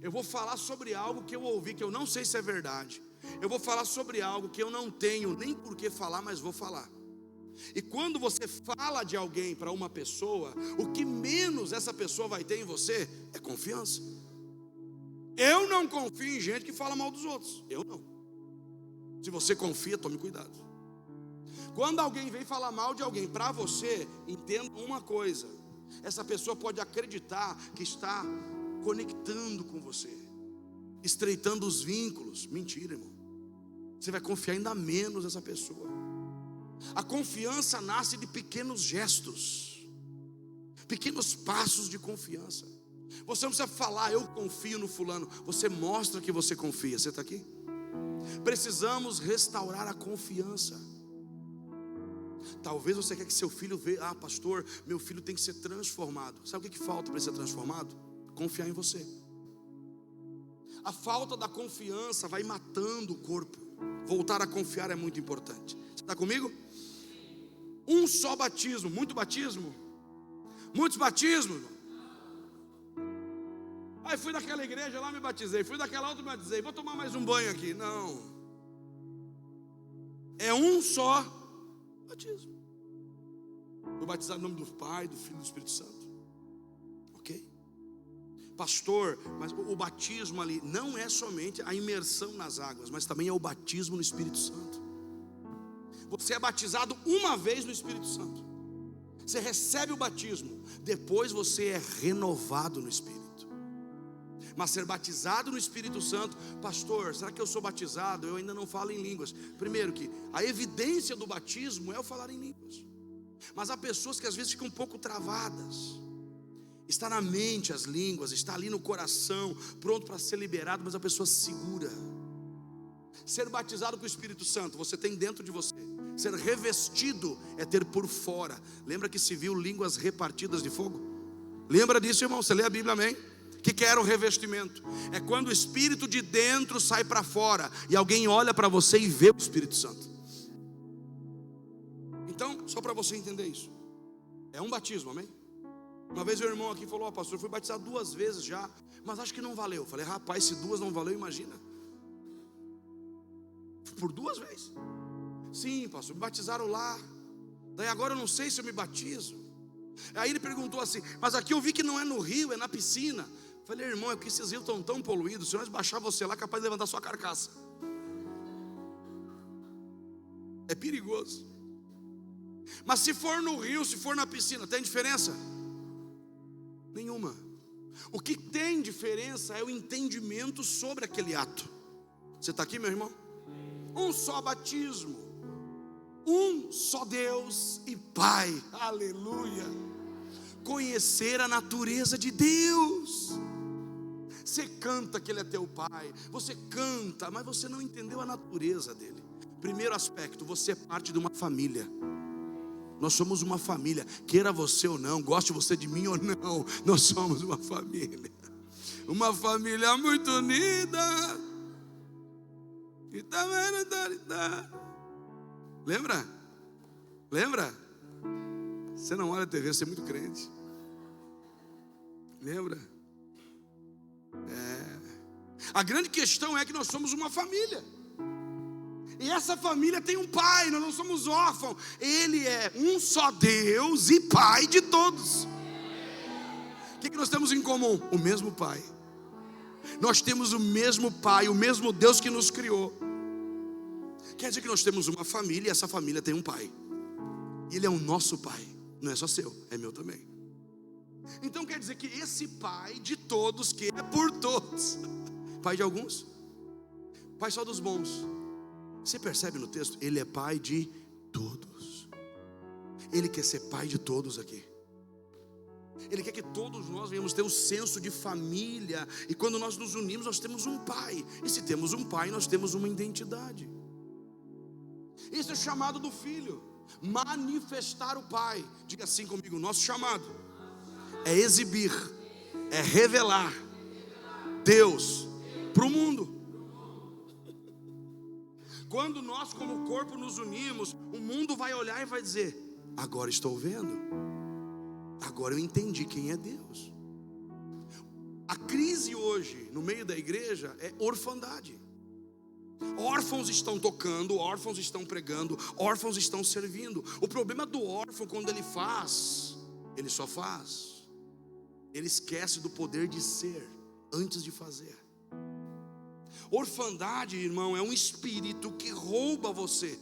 Eu vou falar sobre algo que eu ouvi, que eu não sei se é verdade. Eu vou falar sobre algo que eu não tenho nem por que falar, mas vou falar. E quando você fala de alguém para uma pessoa, o que menos essa pessoa vai ter em você é confiança. Eu não confio em gente que fala mal dos outros. Eu não. Se você confia, tome cuidado. Quando alguém vem falar mal de alguém para você, entenda uma coisa: essa pessoa pode acreditar que está conectando com você, estreitando os vínculos. Mentira, irmão. Você vai confiar ainda menos nessa pessoa. A confiança nasce de pequenos gestos, pequenos passos de confiança. Você não precisa falar, eu confio no fulano. Você mostra que você confia. Você está aqui? Precisamos restaurar a confiança. Talvez você quer que seu filho veja, pastor, meu filho tem que ser transformado. Sabe o que falta para ele ser transformado? Confiar em você. A falta da confiança vai matando o corpo. Voltar a confiar é muito importante. Você está comigo? Um só batismo. Muito batismo? Muitos batismos? Aí fui daquela igreja lá, me batizei. Fui daquela outra, me batizei. Vou tomar mais um banho aqui. Não. É um só batismo. Fui batizado em nome do Pai, do Filho e do Espírito Santo. Ok? Pastor, mas o batismo ali não é somente a imersão nas águas, mas também é o batismo no Espírito Santo. Você é batizado uma vez no Espírito Santo. Você recebe o batismo, depois você é renovado no Espírito. Mas ser batizado no Espírito Santo, pastor, será que eu sou batizado? Eu ainda não falo em línguas. Primeiro que a evidência do batismo é o falar em línguas. Mas há pessoas que às vezes ficam um pouco travadas. Está na mente as línguas, está ali no coração, pronto para ser liberado, mas a pessoa se segura. Ser batizado com o Espírito Santo, você tem dentro de você. Ser revestido é ter por fora. Lembra que se viu línguas repartidas de fogo? Lembra disso, irmão? Você lê a Bíblia, amém? O que era o revestimento? É quando o Espírito de dentro sai para fora e alguém olha para você e vê o Espírito Santo. Então, só para você entender isso, é um batismo, amém? Uma vez o irmão aqui falou, pastor, eu fui batizado 2 vezes já, mas acho que não valeu. Eu falei, rapaz, se 2 não valeu, imagina. Por 2 vezes. Sim, pastor, me batizaram lá. Daí agora eu não sei se eu me batizo. Aí ele perguntou assim, mas aqui eu vi que não é no rio, é na piscina. Eu falei, irmão, é porque esses rios estão tão poluídos, se nós baixar você lá, é capaz de levantar sua carcaça. É perigoso. Mas se for no rio, se for na piscina, tem diferença? Nenhuma. O que tem diferença é o entendimento sobre aquele ato. Você está aqui, meu irmão? Um só batismo, um só Deus e Pai, aleluia. Conhecer a natureza de Deus. Você canta que Ele é teu Pai, você canta, mas você não entendeu a natureza dele. Primeiro aspecto, você é parte de uma família. Nós somos uma família, queira você ou não, goste você de mim ou não, nós somos uma família muito unida. E também lembra? Você não olha a TV, você é muito crente. Lembra? A grande questão é que nós somos uma família. E essa família tem um pai, nós não somos órfãos. Ele é um só Deus e Pai de todos. O que nós temos em comum? O mesmo Pai. Nós temos o mesmo Pai, o mesmo Deus que nos criou. Quer dizer que nós temos uma família e essa família tem um Pai. E Ele é o nosso Pai. Não é só seu, é meu também. Então quer dizer que esse Pai de todos, que é por todos, Pai de alguns, Pai só dos bons. Você percebe no texto? Ele é Pai de todos. Ele quer ser Pai de todos aqui. Ele quer que todos nós venhamos ter um senso de família. E quando nós nos unimos, nós temos um Pai. E se temos um Pai, nós temos uma identidade. Isso é o chamado do Filho. Manifestar o Pai. Diga assim comigo, nosso chamado é exibir, é revelar Deus para o mundo. Quando nós como corpo nos unimos, o mundo vai olhar e vai dizer, agora estou vendo, agora eu entendi quem é Deus. A crise hoje no meio da igreja é orfandade. Órfãos estão tocando, órfãos estão pregando, órfãos estão servindo. O problema do órfão, quando ele faz, ele só faz. Ele esquece do poder de ser antes de fazer. Orfandade, irmão, é um espírito que rouba você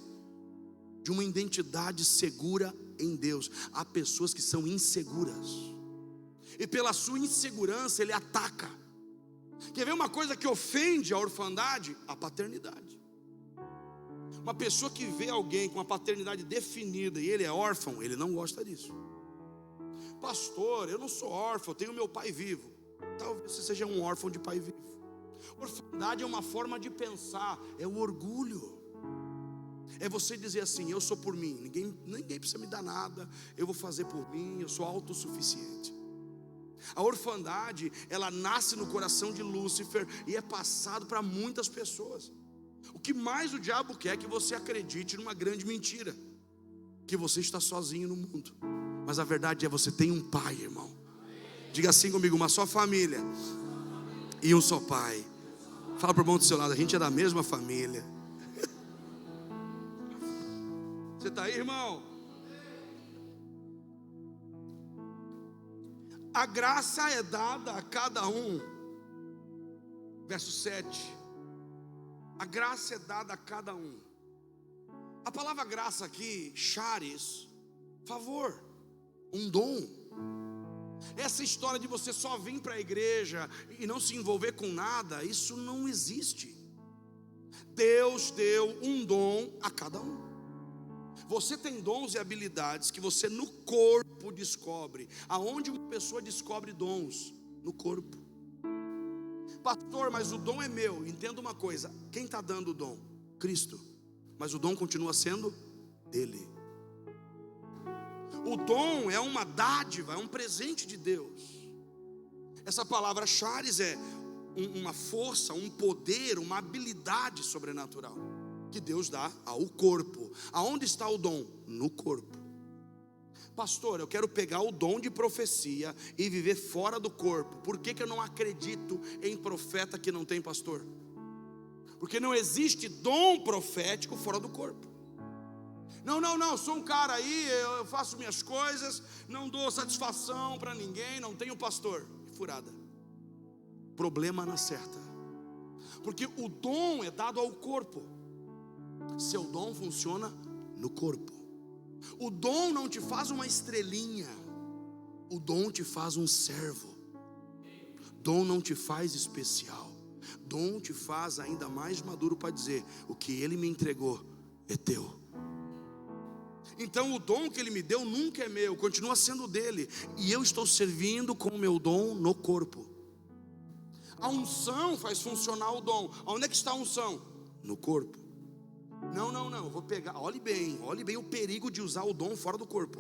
de uma identidade segura em Deus. Há pessoas que são inseguras, e pela sua insegurança ele ataca. Quer ver uma coisa que ofende a orfandade? A paternidade. Uma pessoa que vê alguém com a paternidade definida e ele é órfão, ele não gosta disso. Pastor, eu não sou órfão, eu tenho meu pai vivo. Talvez você seja um órfão de pai vivo. Orfandade é uma forma de pensar, é o orgulho. É você dizer assim: eu sou por mim, ninguém precisa me dar nada, eu vou fazer por mim, eu sou autossuficiente. A orfandade, ela nasce no coração de Lúcifer e é passado para muitas pessoas. O que mais o diabo quer é que você acredite numa grande mentira, que você está sozinho no mundo. Mas a verdade é, você tem um pai, irmão. Diga assim comigo: uma só família e um só pai. Fala para o irmão do seu lado: a gente é da mesma família. Você está aí, irmão? A graça é dada a cada um. Verso 7. A graça é dada a cada um. A palavra graça aqui, charis, favor, um dom. Essa história de você só vir para a igreja e não se envolver com nada, isso não existe. Deus deu um dom a cada um. Você tem dons e habilidades que você no corpo descobre. Aonde uma pessoa descobre dons? No corpo. Pastor, mas o dom é meu. Entenda uma coisa: quem está dando o dom? Cristo. Mas o dom continua sendo dele. O dom é uma dádiva, é um presente de Deus. Essa palavra charis é uma força, um poder, uma habilidade sobrenatural que Deus dá ao corpo. Aonde está o dom? No corpo. Pastor, eu quero pegar o dom de profecia e viver fora do corpo. Por que eu não acredito em profeta que não tem pastor? Porque não existe dom profético fora do corpo. Não, sou um cara aí, eu faço minhas coisas, não dou satisfação para ninguém, não tenho pastor. Furada. Problema na certa. Porque o dom é dado ao corpo. Seu dom funciona no corpo. O dom não te faz uma estrelinha, o dom te faz um servo. Dom não te faz especial, dom te faz ainda mais maduro para dizer: o que ele me entregou é teu. Então o dom que ele me deu nunca é meu, continua sendo dele, e eu estou servindo com o meu dom no corpo. A unção faz funcionar o dom. Onde é que está a unção? No corpo. Não, eu vou pegar, olhe bem o perigo de usar o dom fora do corpo.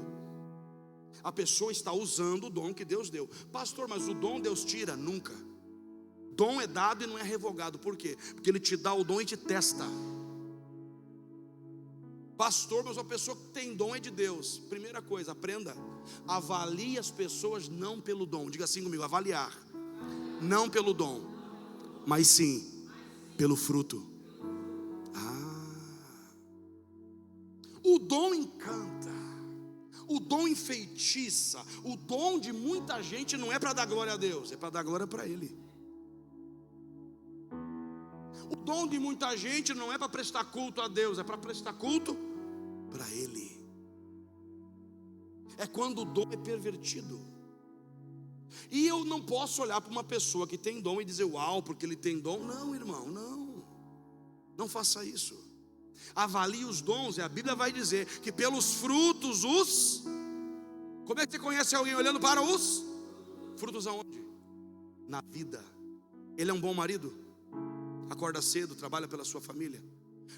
A pessoa está usando o dom que Deus deu. Pastor, mas o dom Deus tira? Nunca. Dom é dado e não é revogado. Por quê? Porque ele te dá o dom e te testa. Pastor, mas uma pessoa que tem dom é de Deus. Primeira coisa, aprenda: avalie as pessoas não pelo dom. Diga assim comigo: avaliar. Não pelo dom, mas sim pelo fruto. O dom encanta, o dom enfeitiça. O dom de muita gente não é para dar glória a Deus, é para dar glória para Ele. O dom de muita gente não é para prestar culto a Deus, é para prestar culto para Ele. É quando o dom é pervertido. E eu não posso olhar para uma pessoa que tem dom e dizer: uau, porque ele tem dom. Não, irmão, não faça isso. Avalie os dons, e a Bíblia vai dizer que pelos frutos os... Como é que você conhece alguém olhando para os frutos? Aonde? Na vida. Ele é um bom marido? Acorda cedo, trabalha pela sua família?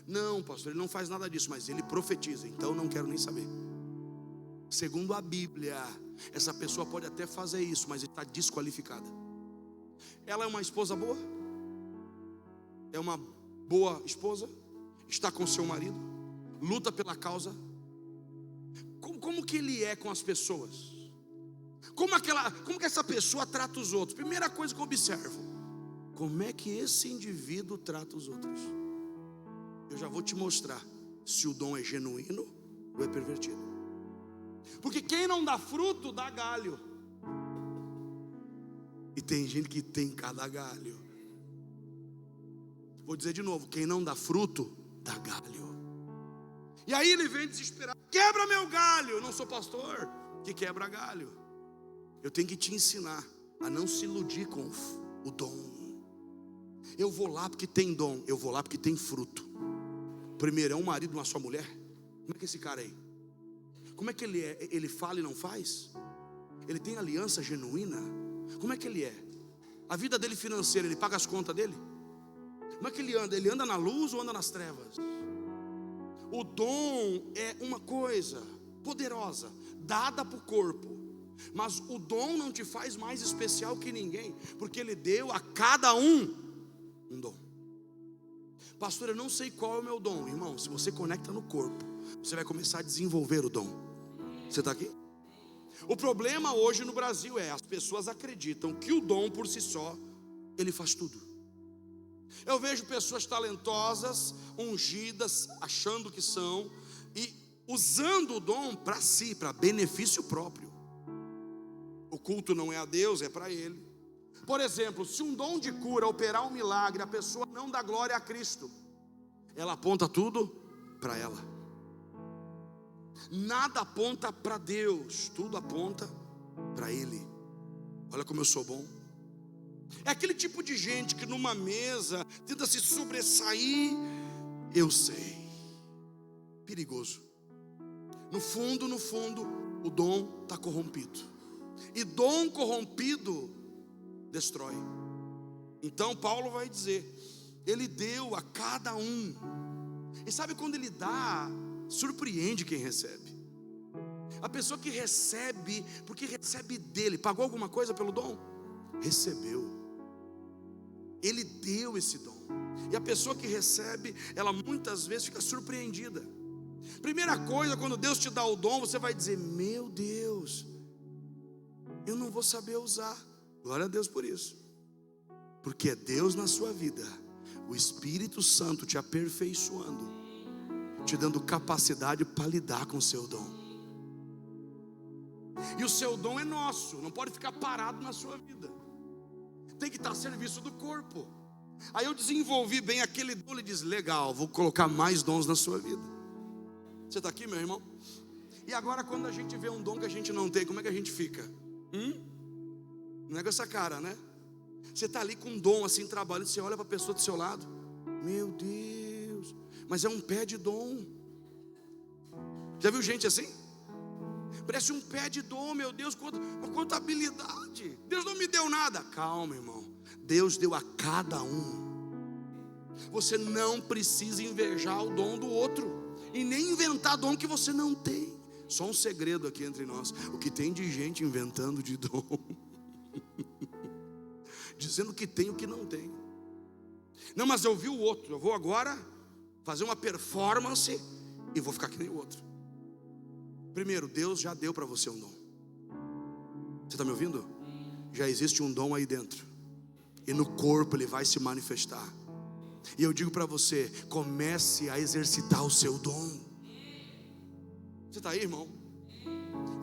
Não, pastor, ele não faz nada disso, mas ele profetiza, então não quero nem saber. Segundo a Bíblia, essa pessoa pode até fazer isso, mas está desqualificada. Ela é uma esposa boa? É uma boa esposa? Está com seu marido? Luta pela causa? Como que ele é com as pessoas? Como que essa pessoa trata os outros? Primeira coisa que eu observo: como é que esse indivíduo trata os outros? Eu já vou te mostrar se o dom é genuíno ou é pervertido. Porque quem não dá fruto, dá galho. E tem gente que tem cada galho. Vou dizer de novo: quem não dá fruto, dá galho. E aí ele vem desesperado: quebra meu galho. Eu não sou pastor que quebra galho. Eu tenho que te ensinar a não se iludir com o dom. Eu vou lá porque tem dom, eu vou lá porque tem fruto. Primeiro, é um marido de uma só mulher? Como é que é esse cara aí? Como é que ele é? Ele fala e não faz? Ele tem aliança genuína? Como é que ele é? A vida dele financeira, ele paga as contas dele? Como é que ele anda? Ele anda na luz ou anda nas trevas? O dom é uma coisa poderosa, dada para o corpo. Mas o dom não te faz mais especial que ninguém, porque ele deu a cada um dom. Pastor, eu não sei qual é o meu dom. Irmão, se você conecta no corpo, você vai começar a desenvolver o dom. Você está aqui? O problema hoje no Brasil é: as pessoas acreditam que o dom por si só, ele faz tudo. Eu vejo pessoas talentosas, ungidas, achando que são, e usando o dom para si, para benefício próprio. O culto não é a Deus, é para ele. Por exemplo, se um dom de cura operar um milagre, a pessoa não dá glória a Cristo, ela aponta tudo para ela. Nada aponta para Deus, tudo aponta para Ele. Olha como eu sou bom. É aquele tipo de gente que numa mesa tenta se sobressair. Eu sei, perigoso. No fundo, o dom está corrompido. E dom corrompido destrói. Então Paulo vai dizer: ele deu a cada um. E sabe quando ele dá, surpreende quem recebe. A pessoa que recebe, porque recebe dele, pagou alguma coisa pelo dom? Recebeu. Ele deu esse dom. E a pessoa que recebe, ela muitas vezes fica surpreendida. Primeira coisa, quando Deus te dá o dom, você vai dizer: meu Deus, eu não vou saber usar. Glória a Deus por isso. Porque é Deus na sua vida, o Espírito Santo te aperfeiçoando, te dando capacidade para lidar com o seu dom. E o seu dom é nosso, não pode ficar parado na sua vida. Tem que estar a serviço do corpo. Aí eu desenvolvi bem aquele dom, ele diz: legal, vou colocar mais dons na sua vida. Você está aqui, meu irmão? E agora quando a gente vê um dom que a gente não tem, como é que a gente fica? Não é com essa cara, né? Você está ali com um dom assim, trabalhando, você olha para a pessoa do seu lado: meu Deus, mas é um pé de dom. Já viu gente assim? Parece um pé de dom, meu Deus, quanta habilidade. Deus não me deu nada. Calma, irmão, Deus deu a cada um. Você não precisa invejar o dom do outro, e nem inventar dom que você não tem. Só um segredo aqui entre nós: o que tem de gente inventando de dom, dizendo que tem o que não tem. Não, mas eu vi o outro, eu vou agora fazer uma performance e vou ficar que nem o outro. Primeiro, Deus já deu para você um dom. Você está me ouvindo? Já existe um dom aí dentro, e no corpo ele vai se manifestar. E eu digo para você: comece a exercitar o seu dom. Você está aí, irmão?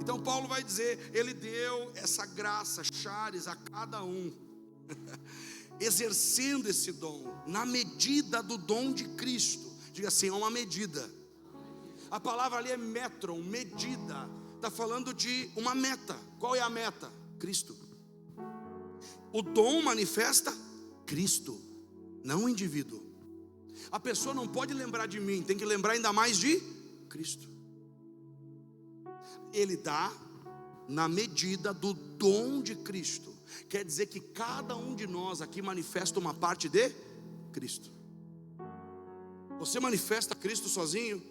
Então Paulo vai dizer: ele deu essa graça, charis, a cada um, exercendo esse dom, na medida do dom de Cristo. Diga assim: é uma medida. A palavra ali é metron, medida. Está falando de uma meta. Qual é a meta? Cristo. O dom manifesta Cristo, não o indivíduo. A pessoa não pode lembrar de mim, tem que lembrar ainda mais de Cristo. Ele dá na medida do dom de Cristo. Quer dizer que cada um de nós aqui manifesta uma parte de Cristo. Você manifesta Cristo sozinho?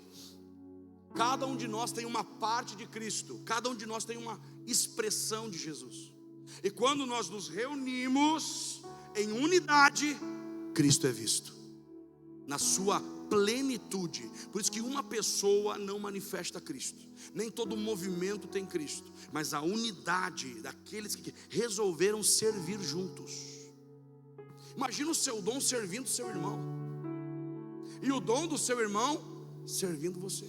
Cada um de nós tem uma parte de Cristo. Cada um de nós tem uma expressão de Jesus. E quando nós nos reunimos em unidade, Cristo é visto na sua plenitude. Por isso que uma pessoa não manifesta Cristo. Nem todo movimento tem Cristo, mas a unidade daqueles que resolveram servir juntos. Imagina o seu dom servindo o seu irmão, e o dom do seu irmão servindo você.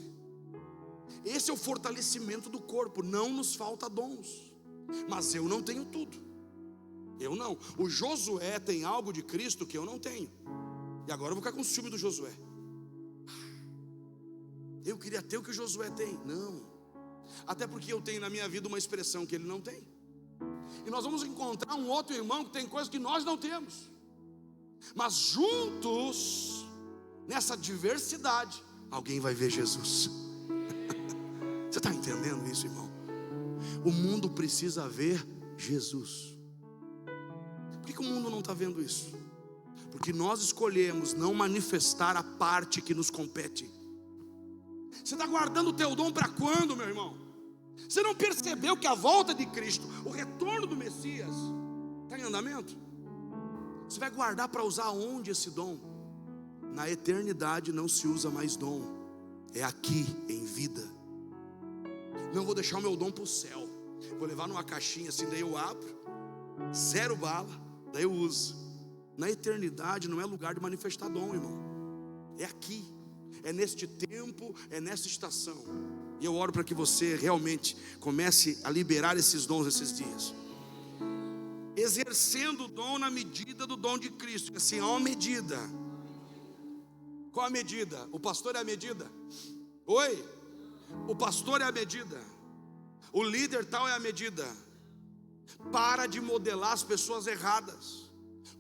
Esse é o fortalecimento do corpo. Não nos falta dons, mas eu não tenho tudo. Eu não. O Josué tem algo de Cristo que eu não tenho. E agora eu vou ficar com ciúme do Josué. Eu queria ter o que Josué tem. Não. Até porque eu tenho na minha vida uma expressão que ele não tem. E nós vamos encontrar um outro irmão que tem coisas que nós não temos. Mas juntos, nessa diversidade, alguém vai ver Jesus. Você está entendendo isso, irmão? O mundo precisa ver Jesus. Por que o mundo não está vendo isso? Porque nós escolhemos não manifestar a parte que nos compete. Você está guardando o teu dom para quando, meu irmão? Você não percebeu que a volta de Cristo, o retorno do Messias, está em andamento? Você vai guardar para usar onde esse dom? Na eternidade não se usa mais dom, é aqui em vida. Não vou deixar o meu dom para o céu, vou levar numa caixinha assim, daí eu abro, 0 bala, daí eu uso. Na eternidade não é lugar de manifestar dom, irmão, é aqui, é neste tempo, é nessa estação. E eu oro para que você realmente comece a liberar esses dons esses dias, exercendo o dom na medida do dom de Cristo. Assim, há uma medida. Qual a medida? O pastor é a medida? Oi? O pastor é a medida, o líder tal é a medida. Para de modelar as pessoas erradas.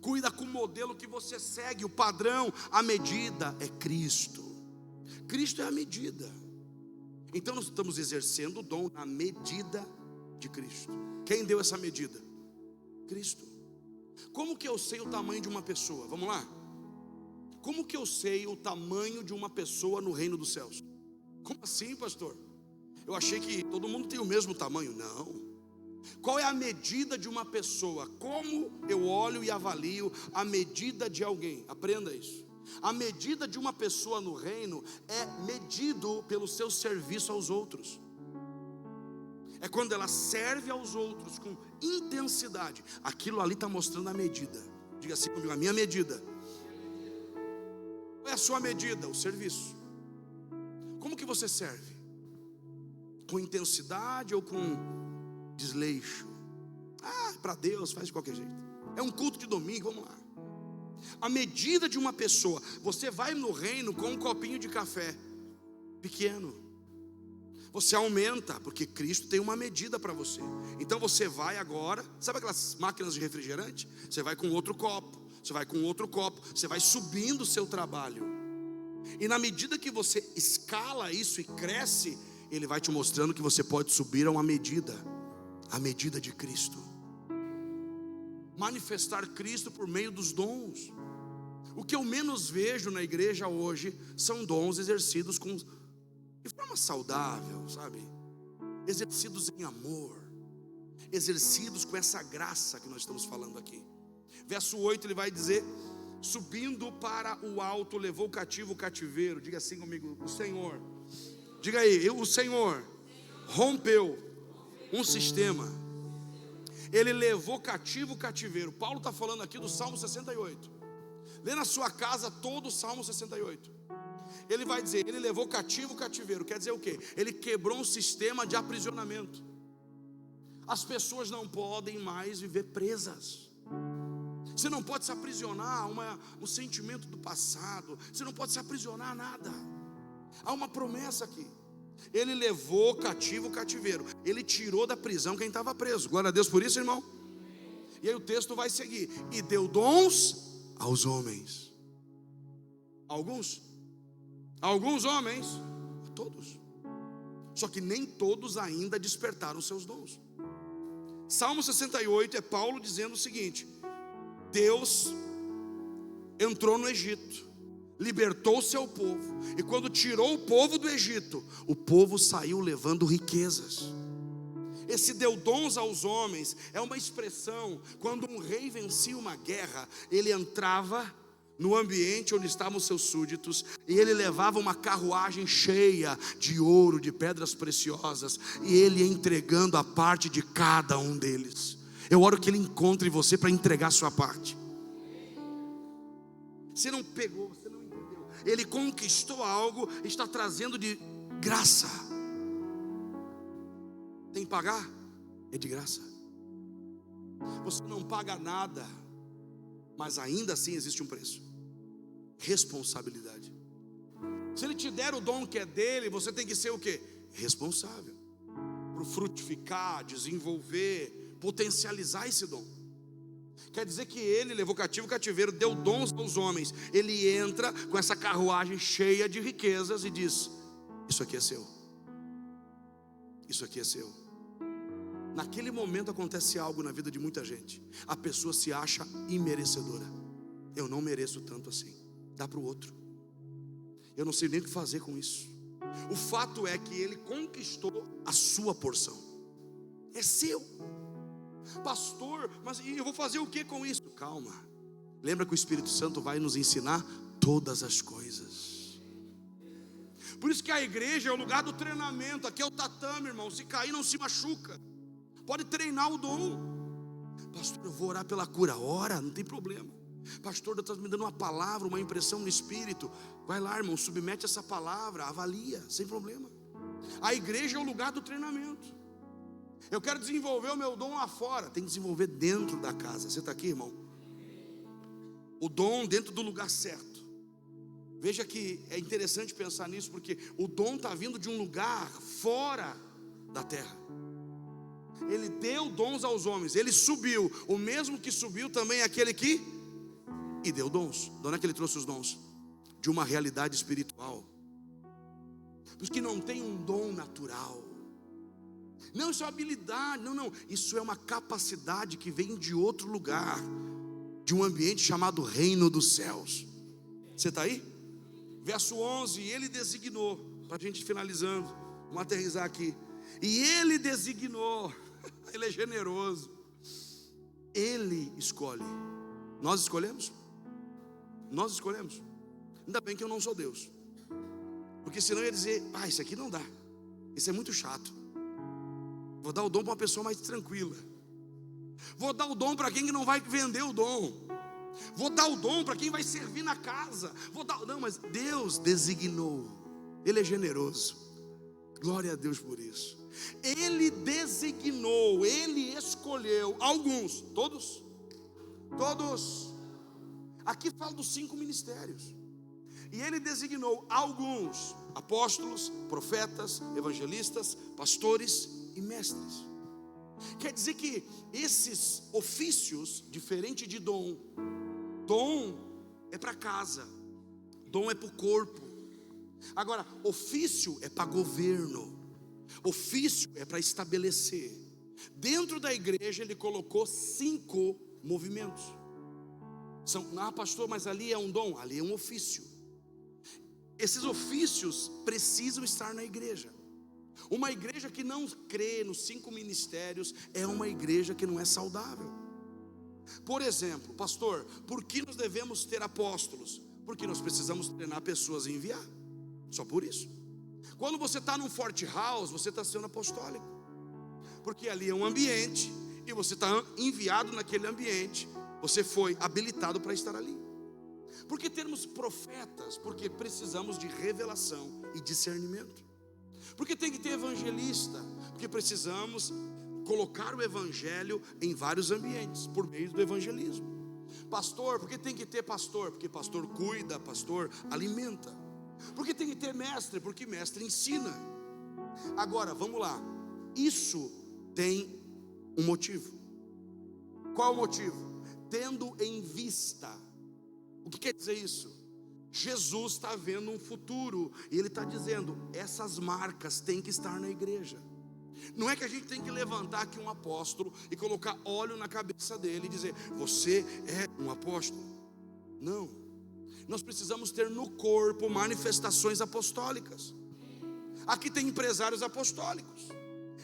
Cuida com o modelo que você segue, o padrão, a medida é Cristo. Cristo é a medida. Então nós estamos exercendo o dom na medida de Cristo. Quem deu essa medida? Cristo. Como que eu sei o tamanho de uma pessoa? Vamos lá. Como que eu sei o tamanho de uma pessoa no reino dos céus? Como assim, pastor? Eu achei que todo mundo tem o mesmo tamanho. Não. Qual é a medida de uma pessoa? Como eu olho e avalio a medida de alguém? Aprenda isso. A medida de uma pessoa no reino é medido pelo seu serviço aos outros. É quando ela serve aos outros com intensidade. Aquilo ali está mostrando a medida. Diga assim comigo, a minha medida. Qual é a sua medida? O serviço. Como que você serve? Com intensidade ou com desleixo? Para Deus faz de qualquer jeito. É um culto de domingo, vamos lá. A medida de uma pessoa. Você vai no reino com um copinho de café pequeno, você aumenta, porque Cristo tem uma medida para você. Então você vai agora, sabe aquelas máquinas de refrigerante? Você vai com outro copo, você vai com outro copo, você vai subindo o seu trabalho. E na medida que você escala isso e cresce, Ele vai te mostrando que você pode subir a medida de Cristo. Manifestar Cristo por meio dos dons. O que eu menos vejo na igreja hoje são dons exercidos de forma saudável, sabe? Exercidos em amor, exercidos com essa graça que nós estamos falando aqui. Verso 8 ele vai dizer: subindo para o alto, levou cativo o cativeiro. Diga assim comigo, o Senhor. Diga aí, o Senhor rompeu um sistema. Ele levou cativo o cativeiro. Paulo está falando aqui do Salmo 68. Lê na sua casa todo o Salmo 68. Ele vai dizer, ele levou cativo o cativeiro. Quer dizer o quê? Ele quebrou um sistema de aprisionamento. As pessoas não podem mais viver presas. Você não pode se aprisionar a um sentimento do passado. Você não pode se aprisionar a nada. Há uma promessa aqui. Ele levou cativo o cativeiro. Ele tirou da prisão quem estava preso. Glória a Deus por isso, irmão. E aí o texto vai seguir. E deu dons aos homens. Alguns homens, a todos. Só que nem todos ainda despertaram seus dons. Salmo 68 é Paulo dizendo o seguinte: Deus entrou no Egito, libertou o seu povo, e quando tirou o povo do Egito, o povo saiu levando riquezas. Esse deu dons aos homens é uma expressão. Quando um rei vencia uma guerra, ele entrava no ambiente onde estavam seus súditos, e ele levava uma carruagem cheia de ouro, de pedras preciosas, e ele ia entregando a parte de cada um deles. Eu oro que ele encontre você para entregar a sua parte. Você não pegou, você não entendeu. Ele conquistou algo, está trazendo de graça. Tem que pagar? É de graça. Você não paga nada, mas ainda assim existe um preço. Responsabilidade. Se Ele te der o dom que é dele, você tem que ser o quê? Responsável por frutificar, desenvolver, potencializar esse dom. Quer dizer que Ele levou cativo o cativeiro, deu dons aos homens. Ele entra com essa carruagem cheia de riquezas e diz: isso aqui é seu. Isso aqui é seu. Naquele momento acontece algo na vida de muita gente. A pessoa se acha imerecedora. Eu não mereço tanto assim. Dá para o outro. Eu não sei nem o que fazer com isso. O fato é que ele conquistou a sua porção. É seu. Pastor, mas eu vou fazer o que com isso? Calma. Lembra que o Espírito Santo vai nos ensinar todas as coisas. Por isso que a igreja é o lugar do treinamento. Aqui é o tatame, irmão. Se cair não se machuca. Pode treinar o dom. Pastor, eu vou orar pela cura. Ora, não tem problema. Pastor, Deus está me dando uma palavra, uma impressão no Espírito. Vai lá, irmão, submete essa palavra, avalia, sem problema. A igreja é o lugar do treinamento. Eu quero desenvolver o meu dom lá fora. Tem que desenvolver dentro da casa. Você está aqui, irmão? O dom dentro do lugar certo. Veja que é interessante pensar nisso, porque o dom está vindo de um lugar fora da terra. Ele deu dons aos homens. Ele subiu. O mesmo que subiu também é aquele que e deu dons. De onde é que ele trouxe os dons? De uma realidade espiritual. Os que não tem um dom natural. Não, isso é uma habilidade. Não, isso é uma capacidade que vem de outro lugar, de um ambiente chamado reino dos céus. Você está aí? Verso 11, ele designou, para a gente finalizando, vamos aterrissar aqui. E ele designou, ele é generoso. Ele escolhe. Nós escolhemos? Nós escolhemos. Ainda bem que eu não sou Deus, porque senão eu ia dizer: isso aqui não dá, isso é muito chato. Vou dar o dom para uma pessoa mais tranquila. Vou dar o dom para quem não vai vender o dom. Vou dar o dom para quem vai servir na casa. Não, mas Deus designou. Ele é generoso. Glória a Deus por isso. Ele designou, ele escolheu alguns, todos. Aqui fala dos 5 ministérios. E ele designou alguns apóstolos, profetas, evangelistas, pastores e mestres. Quer dizer que esses ofícios, diferente de dom é para casa, dom é para o corpo. Agora, ofício é para governo, ofício é para estabelecer. Dentro da igreja ele colocou 5 movimentos. Pastor, mas ali é um dom, ali é um ofício. Esses ofícios precisam estar na igreja. Uma igreja que não crê nos 5 ministérios é uma igreja que não é saudável. Por exemplo, pastor, por que nós devemos ter apóstolos? Porque nós precisamos treinar pessoas a enviar. Só por isso. Quando você está num Forte House, você está sendo apostólico, porque ali é um ambiente e você está enviado naquele ambiente. Você foi habilitado para estar ali. Por que termos profetas? Porque precisamos de revelação e discernimento. Porque tem que ter evangelista? Porque precisamos colocar o evangelho em vários ambientes, por meio do evangelismo. Pastor, porque tem que ter pastor? Porque pastor cuida, pastor alimenta. Porque tem que ter mestre? Porque mestre ensina. Agora, vamos lá. Isso tem um motivo. Qual o motivo? Tendo em vista. O que quer dizer isso? Jesus está vendo um futuro e Ele está dizendo: essas marcas têm que estar na igreja. Não é que a gente tem que levantar aqui um apóstolo e colocar óleo na cabeça dele e dizer: você é um apóstolo. Não. Nós precisamos ter no corpo manifestações apostólicas. Aqui tem empresários apostólicos.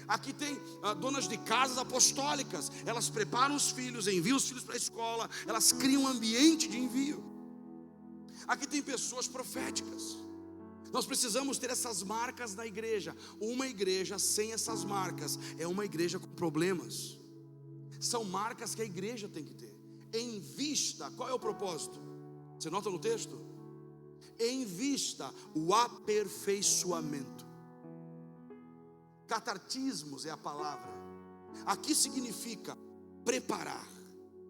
Aqui tem donas de casas apostólicas. Elas preparam os filhos, enviam os filhos para a escola. Elas criam um ambiente de envio. Aqui tem pessoas proféticas. Nós precisamos ter essas marcas na igreja. Uma igreja sem essas marcas é uma igreja com problemas. São marcas que a igreja tem que ter. Em vista, qual é o propósito? Você nota no texto? Em vista, o aperfeiçoamento. Catartismos é a palavra. Aqui significa preparar,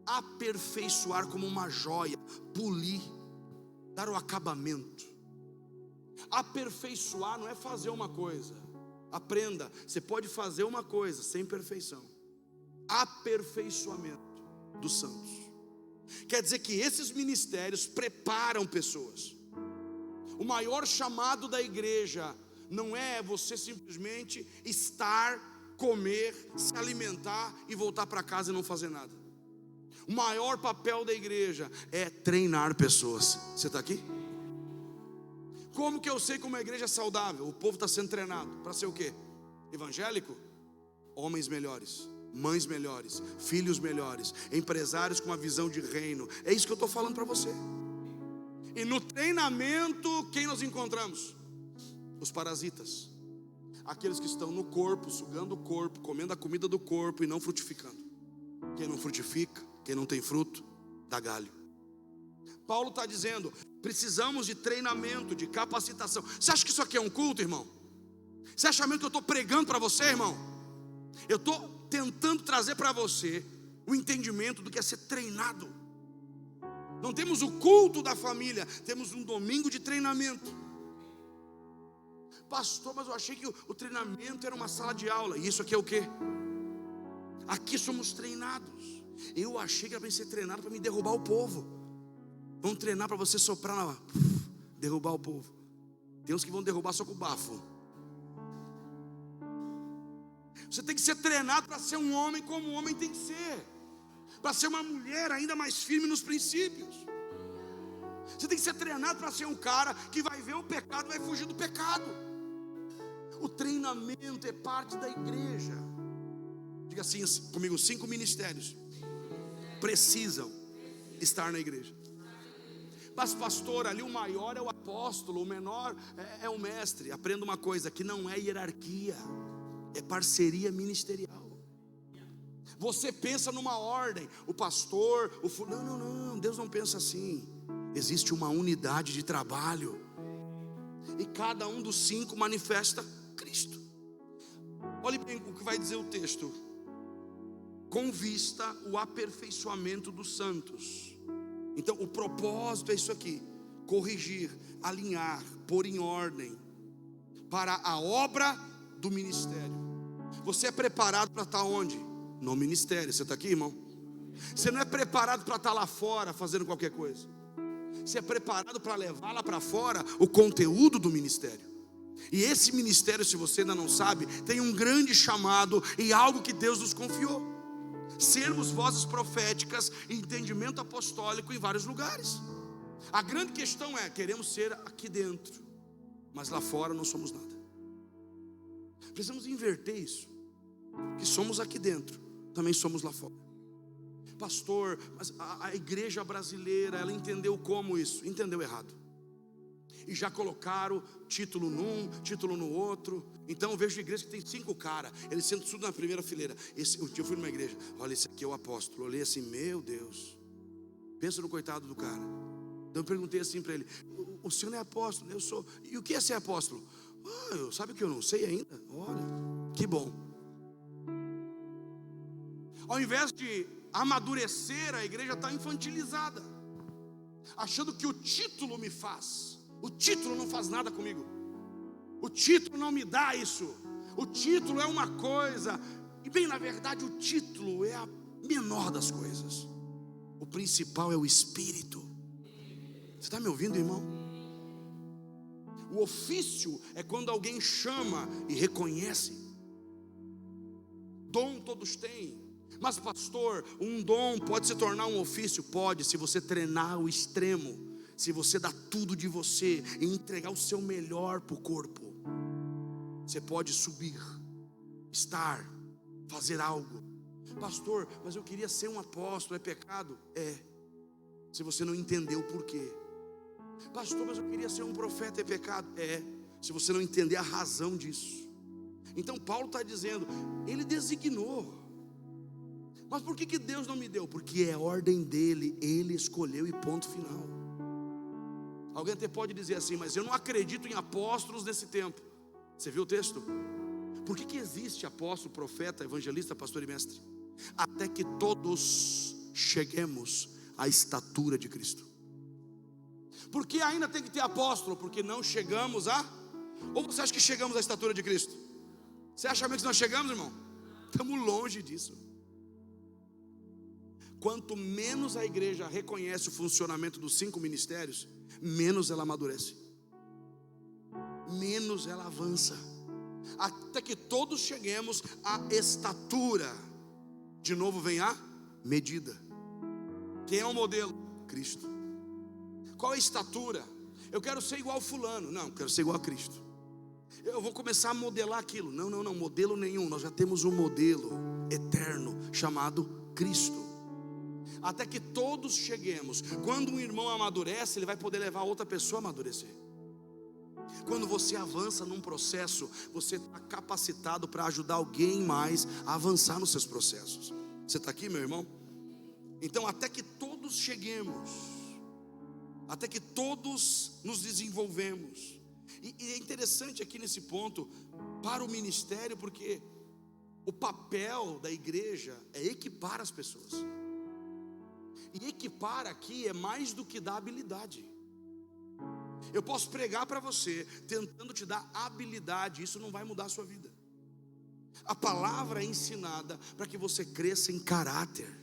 aperfeiçoar como uma joia, polir, dar o acabamento. Aperfeiçoar não é fazer uma coisa. Aprenda, você pode fazer uma coisa sem perfeição. Aperfeiçoamento dos santos. Quer dizer que esses ministérios preparam pessoas. O maior chamado da igreja não é você simplesmente estar, comer, se alimentar e voltar para casa e não fazer nada. O maior papel da igreja é treinar pessoas. Você está aqui? Como que eu sei que uma igreja é saudável? O povo está sendo treinado para ser o quê? Evangélico? Homens melhores, mães melhores, filhos melhores, empresários com uma visão de reino. É isso que eu estou falando para você. E no treinamento, quem nós encontramos? Os parasitas. Aqueles que estão no corpo, sugando o corpo, comendo a comida do corpo e não frutificando. Quem não frutifica, quem não tem fruto, dá galho. Paulo está dizendo, precisamos de treinamento, de capacitação. Você acha que isso aqui é um culto, irmão? Você acha mesmo que eu estou pregando para você, irmão? Eu estou tentando trazer para você o entendimento do que é ser treinado. Não temos o culto da família, temos um domingo de treinamento. Pastor, mas eu achei que o treinamento era uma sala de aula. E isso aqui é o quê? Aqui somos treinados. Eu achei que era para ser treinado para me derrubar o povo. Vão treinar para você soprar, derrubar o povo. Tem uns que vão derrubar só com o bafo. Você tem que ser treinado para ser um homem como um homem tem que ser, para ser uma mulher ainda mais firme nos princípios. Você tem que ser treinado para ser um cara que vai ver o pecado, vai fugir do pecado. O treinamento é parte da igreja. Diga assim comigo, 5 ministérios precisam estar na igreja. Mas pastor, ali o maior é o apóstolo, o menor é o mestre. Aprenda uma coisa, que não é hierarquia, é parceria ministerial. Você pensa numa ordem, o pastor, não, Deus não pensa assim. Existe uma unidade de trabalho, e cada um dos 5 manifesta Cristo. Olhe bem o que vai dizer o texto. Com vista o aperfeiçoamento dos santos. Então o propósito é isso aqui: corrigir, alinhar, pôr em ordem para a obra do ministério. Você é preparado para estar onde? No ministério. Você está aqui, irmão? Você não é preparado para estar lá fora fazendo qualquer coisa. Você é preparado para levar lá para fora o conteúdo do ministério. E esse ministério, se você ainda não sabe, tem um grande chamado e algo que Deus nos confiou: sermos vozes proféticas e entendimento apostólico em vários lugares. A grande questão é, queremos ser aqui dentro, mas lá fora não somos nada. Precisamos inverter isso, que somos aqui dentro, também somos lá fora. Pastor, mas a igreja brasileira, ela entendeu como isso? Entendeu errado. E já colocaram título num, título no outro. Então eu vejo igreja que tem 5 caras, eles sentam tudo na primeira fileira. Eu fui numa igreja, olha, esse aqui é o apóstolo. Eu olhei assim, meu Deus, pensa no coitado do cara. Então eu perguntei assim para ele: o senhor não é apóstolo? Eu sou. E o que é ser apóstolo? Sabe o que eu não sei ainda? Olha, que bom. Ao invés de amadurecer, a igreja está infantilizada, achando que o título me faz. O título não faz nada comigo. O título não me dá isso. O título é uma coisa, e bem, na verdade, o título é a menor das coisas. O principal é o Espírito. Você está me ouvindo, irmão? O ofício é quando alguém chama e reconhece. Dom todos têm. Mas pastor, um dom pode se tornar um ofício? Pode, se você treinar o extremo. Se você dá tudo de você e entregar o seu melhor para o corpo, você pode subir, estar, fazer algo. Pastor, mas eu queria ser um apóstolo, é pecado? É, se você não entendeu o porquê. Pastor, mas eu queria ser um profeta, é pecado? É, se você não entender a razão disso. Então Paulo está dizendo, ele designou. Mas por que Deus não me deu? Porque é ordem dele, ele escolheu e ponto final. Alguém até pode dizer assim, mas eu não acredito em apóstolos nesse tempo. Você viu o texto? Por que existe apóstolo, profeta, evangelista, pastor e mestre? Até que todos cheguemos à estatura de Cristo. Por que ainda tem que ter apóstolo? Porque não chegamos a... Ou você acha que chegamos à estatura de Cristo? Você acha mesmo que nós chegamos, irmão? Estamos longe disso. Quanto menos a igreja reconhece o funcionamento dos 5 ministérios, menos ela amadurece, menos ela avança, até que todos cheguemos à estatura. De novo vem a medida. Quem é o modelo? Cristo. Qual é a estatura? Eu quero ser igual fulano. Não, eu quero ser igual a Cristo. Eu vou começar a modelar aquilo. Não, modelo nenhum. Nós já temos um modelo eterno chamado Cristo. Até que todos cheguemos. Quando um irmão amadurece, ele vai poder levar outra pessoa a amadurecer. Quando você avança num processo, você está capacitado para ajudar alguém mais a avançar nos seus processos. Você está aqui, meu irmão? Então, até que todos cheguemos, até que todos nos desenvolvemos. E é interessante aqui nesse ponto, para o ministério, porque o papel da igreja é equipar as pessoas. E equipar aqui é mais do que dar habilidade. Eu posso pregar para você, tentando te dar habilidade, isso não vai mudar a sua vida. A palavra é ensinada para que você cresça em caráter.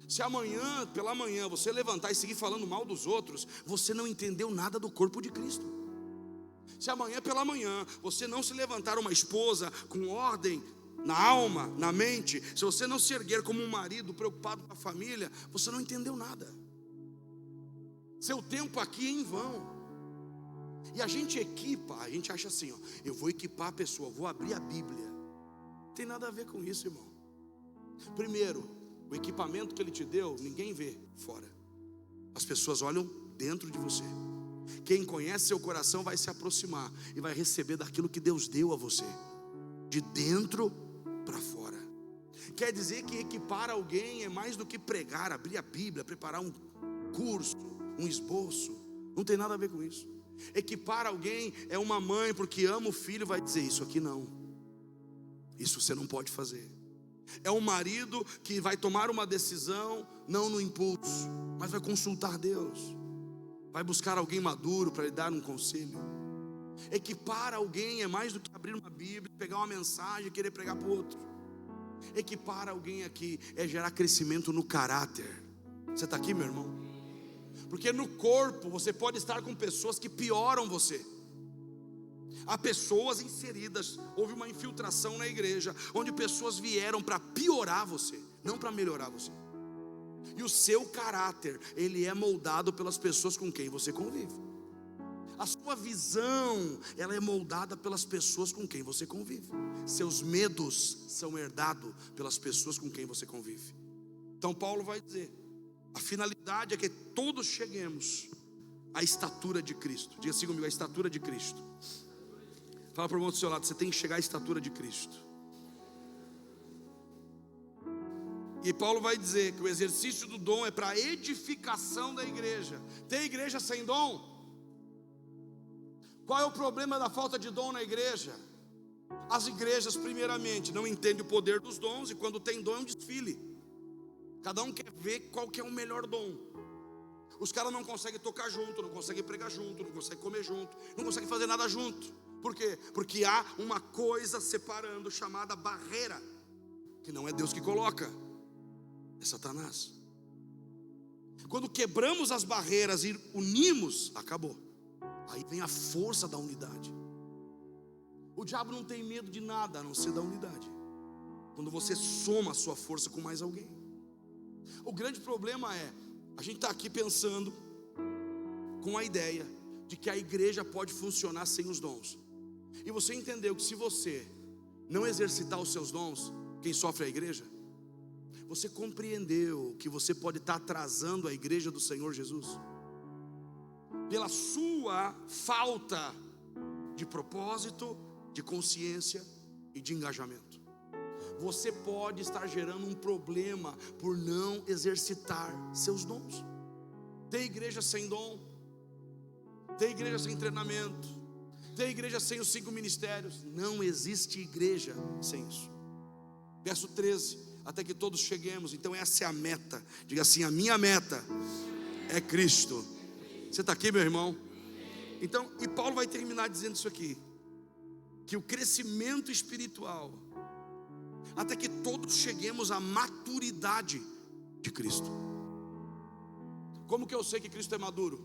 Se amanhã, pela manhã, você levantar e seguir falando mal dos outros, você não entendeu nada do corpo de Cristo. Se amanhã pela manhã, você não se levantar uma esposa com ordem na alma, na mente, se você não se erguer como um marido preocupado com a família, você não entendeu nada. Seu tempo aqui é em vão. E a gente equipa, a gente acha assim, ó, eu vou equipar a pessoa, vou abrir a Bíblia. Não tem nada a ver com isso, irmão. Primeiro, o equipamento que Ele te deu, ninguém vê fora. As pessoas olham dentro de você. Quem conhece seu coração vai se aproximar e vai receber daquilo que Deus deu a você, de dentro para fora. Quer dizer que equipar alguém é mais do que pregar, abrir a Bíblia, preparar um curso, um esboço. Não tem nada a ver com isso. Equipar alguém é uma mãe, porque ama o filho, vai dizer: isso aqui não, isso você não pode fazer. É um marido que vai tomar uma decisão, não no impulso, mas vai consultar Deus, vai buscar alguém maduro para lhe dar um conselho. Equipar alguém é mais do que abrir uma Bíblia, pegar uma mensagem e querer pregar para o outro. Equipar alguém aqui é gerar crescimento no caráter. Você está aqui, meu irmão? Porque no corpo você pode estar com pessoas que pioram você. Há pessoas inseridas, houve uma infiltração na igreja, onde pessoas vieram para piorar você, não para melhorar você. E o seu caráter, ele é moldado pelas pessoas com quem você convive. A sua visão, ela é moldada pelas pessoas com quem você convive. Seus medos são herdados pelas pessoas com quem você convive. Então Paulo vai dizer, a finalidade é que todos cheguemos à estatura de Cristo. Diga assim comigo, a estatura de Cristo. Fala para o irmão do seu lado, você tem que chegar à estatura de Cristo. E Paulo vai dizer que o exercício do dom é para a edificação da igreja. Tem igreja sem dom? Qual é o problema da falta de dom na igreja? As igrejas, primeiramente, não entendem o poder dos dons, e quando tem dom é um desfile. Cada um quer ver qual que é o melhor dom. Os caras não conseguem tocar junto, não conseguem pregar junto, não conseguem comer junto, não conseguem fazer nada junto. Por quê? Porque há uma coisa separando, chamada barreira, que não é Deus que coloca, é Satanás. Quando quebramos as barreiras e unimos, acabou. Aí vem a força da unidade. O diabo não tem medo de nada a não ser da unidade. Quando você soma a sua força com mais alguém. O grande problema é, a gente está aqui pensando com a ideia de que a igreja pode funcionar sem os dons. E você entendeu que se você não exercitar os seus dons, quem sofre é a igreja? Você compreendeu que você pode estar atrasando a igreja do Senhor Jesus? Pela sua falta de propósito, de consciência e de engajamento. Você pode estar gerando um problema por não exercitar seus dons. Tem igreja sem dom, tem igreja sem treinamento, tem igreja sem os 5 ministérios. Não existe igreja sem isso. Verso 13, até que todos cheguemos. Então essa é a meta. Diga assim, a minha meta é Cristo. Você está aqui, meu irmão? Então, e Paulo vai terminar dizendo isso aqui: que o crescimento espiritual, até que todos cheguemos à maturidade de Cristo. Como que eu sei que Cristo é maduro?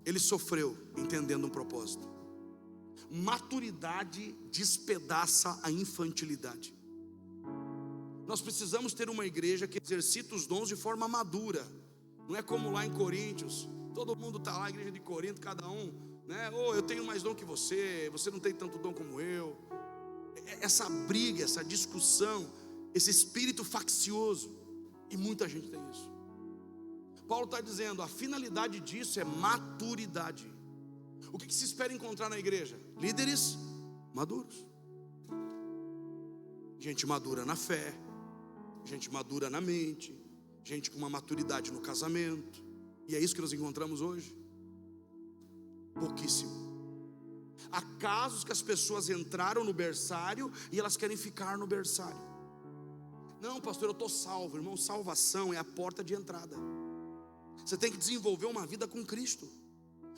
Ele sofreu entendendo um propósito. Maturidade despedaça a infantilidade. Nós precisamos ter uma igreja que exercita os dons de forma madura. Não é como lá em Coríntios, todo mundo está lá, a igreja de Corinto, cada um, né? Oh, eu tenho mais dom que você não tem tanto dom como eu. Essa briga, essa discussão, esse espírito faccioso, e muita gente tem isso. Paulo está dizendo, a finalidade disso é maturidade. O que se espera encontrar na igreja? Líderes maduros, gente madura na fé, gente madura na mente, gente com uma maturidade no casamento. E é isso que nós encontramos hoje? Pouquíssimo. Há casos que as pessoas entraram no berçário e elas querem ficar no berçário. Não, pastor, eu estou salvo. Irmão, salvação é a porta de entrada. Você tem que desenvolver uma vida com Cristo.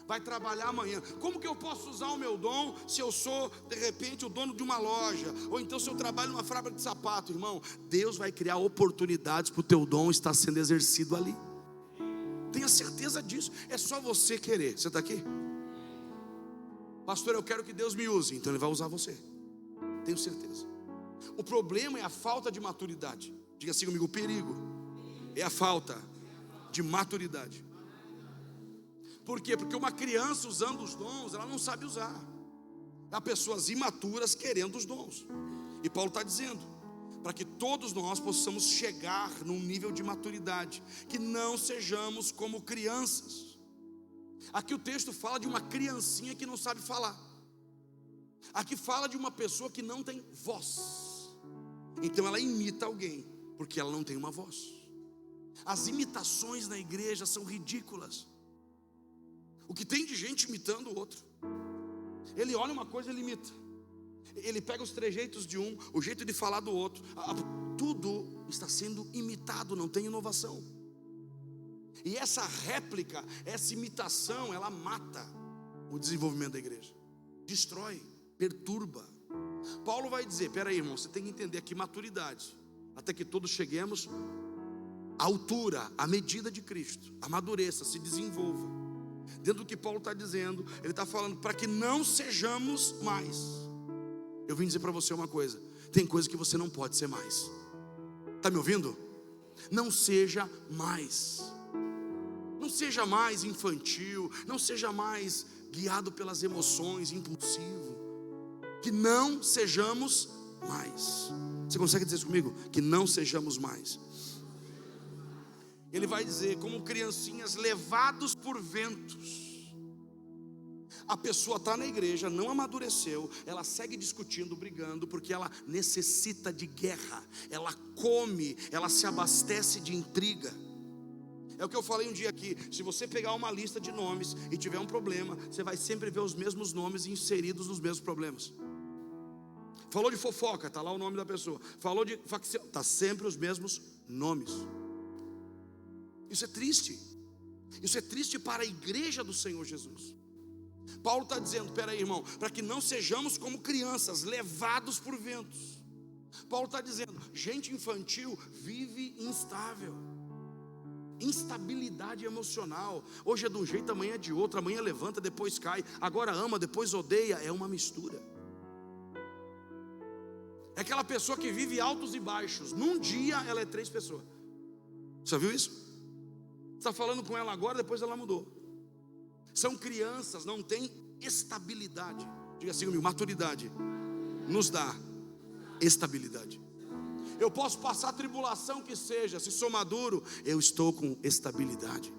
Vai trabalhar amanhã. Como que eu posso usar o meu dom se eu sou, de repente, o dono de uma loja? Ou então se eu trabalho numa fábrica de sapato? Irmão, Deus vai criar oportunidades para o teu dom estar sendo exercido ali. Tenha certeza disso. É só você querer. Você está aqui? Pastor, eu quero que Deus me use. Então Ele vai usar você. Tenho certeza. O problema é a falta de maturidade. Diga assim comigo, o perigo é a falta de maturidade. Por quê? Porque uma criança usando os dons, ela não sabe usar. Há pessoas imaturas querendo os dons. E Paulo está dizendo, para que todos nós possamos chegar num nível de maturidade, que não sejamos como crianças. Aqui o texto fala de uma criancinha que não sabe falar. Aqui fala de uma pessoa que não tem voz. Então ela imita alguém, porque ela não tem uma voz. As imitações na igreja são ridículas. O que tem de gente imitando o outro. Ele olha uma coisa, ele imita. Ele pega os trejeitos de um, o jeito de falar do outro. Tudo está sendo imitado, não tem inovação. E essa réplica, essa imitação, ela mata o desenvolvimento da igreja. Destrói, perturba. Paulo vai dizer, peraí, irmão, você tem que entender aqui maturidade, até que todos cheguemos à altura, à medida de Cristo. Amadureça, se desenvolva. Dentro do que Paulo está dizendo, ele está falando para que não sejamos mais. Eu vim dizer para você uma coisa: tem coisa que você não pode ser mais. Está me ouvindo? Não seja mais. Não seja mais infantil, não seja mais guiado pelas emoções, impulsivo. Que não sejamos mais. Você consegue dizer isso comigo? Que não sejamos mais. Ele vai dizer, como criancinhas levados por ventos. A pessoa está na igreja, não amadureceu, ela segue discutindo, brigando, porque ela necessita de guerra. Ela come, ela se abastece de intriga. É o que eu falei um dia aqui, se você pegar uma lista de nomes e tiver um problema, você vai sempre ver os mesmos nomes inseridos nos mesmos problemas. Falou de fofoca, está lá o nome da pessoa. Falou de facção, está sempre os mesmos nomes. Isso é triste. Isso é triste para a igreja do Senhor Jesus. Paulo está dizendo, peraí, irmão, para que não sejamos como crianças, levados por ventos. Paulo está dizendo, gente infantil vive instável. Instabilidade emocional. Hoje é de um jeito, amanhã é de outro. Amanhã levanta, depois cai. Agora ama, depois odeia. É uma mistura. É aquela pessoa que vive altos e baixos. Num dia ela é 3 pessoas. Você viu isso? Você está falando com ela agora, depois ela mudou. São crianças, não tem estabilidade. Diga assim comigo, maturidade nos dá estabilidade. Eu posso passar a tribulação que seja, se sou maduro, eu estou com estabilidade.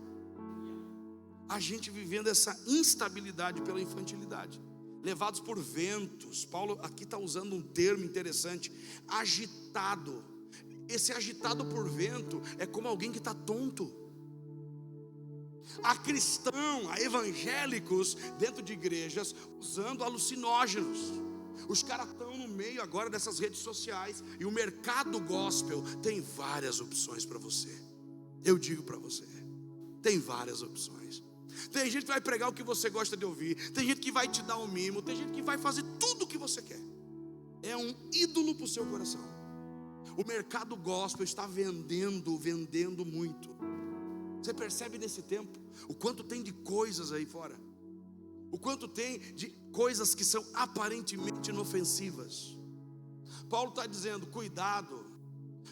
A gente vivendo essa instabilidade pela infantilidade, levados por ventos. Paulo aqui está usando um termo interessante, agitado. Esse agitado por vento é como alguém que está tonto. Há cristãos, há evangélicos dentro de igrejas usando alucinógenos. Os caras estão no meio agora dessas redes sociais, e o mercado gospel tem várias opções para você. Eu digo para você, tem várias opções. Tem gente que vai pregar o que você gosta de ouvir. Tem gente que vai te dar um mimo. Tem gente que vai fazer tudo o que você quer. É um ídolo para o seu coração. O mercado gospel está vendendo muito. Você percebe nesse tempo o quanto tem de coisas aí fora, o quanto tem de coisas que são aparentemente inofensivas. Paulo está dizendo: cuidado,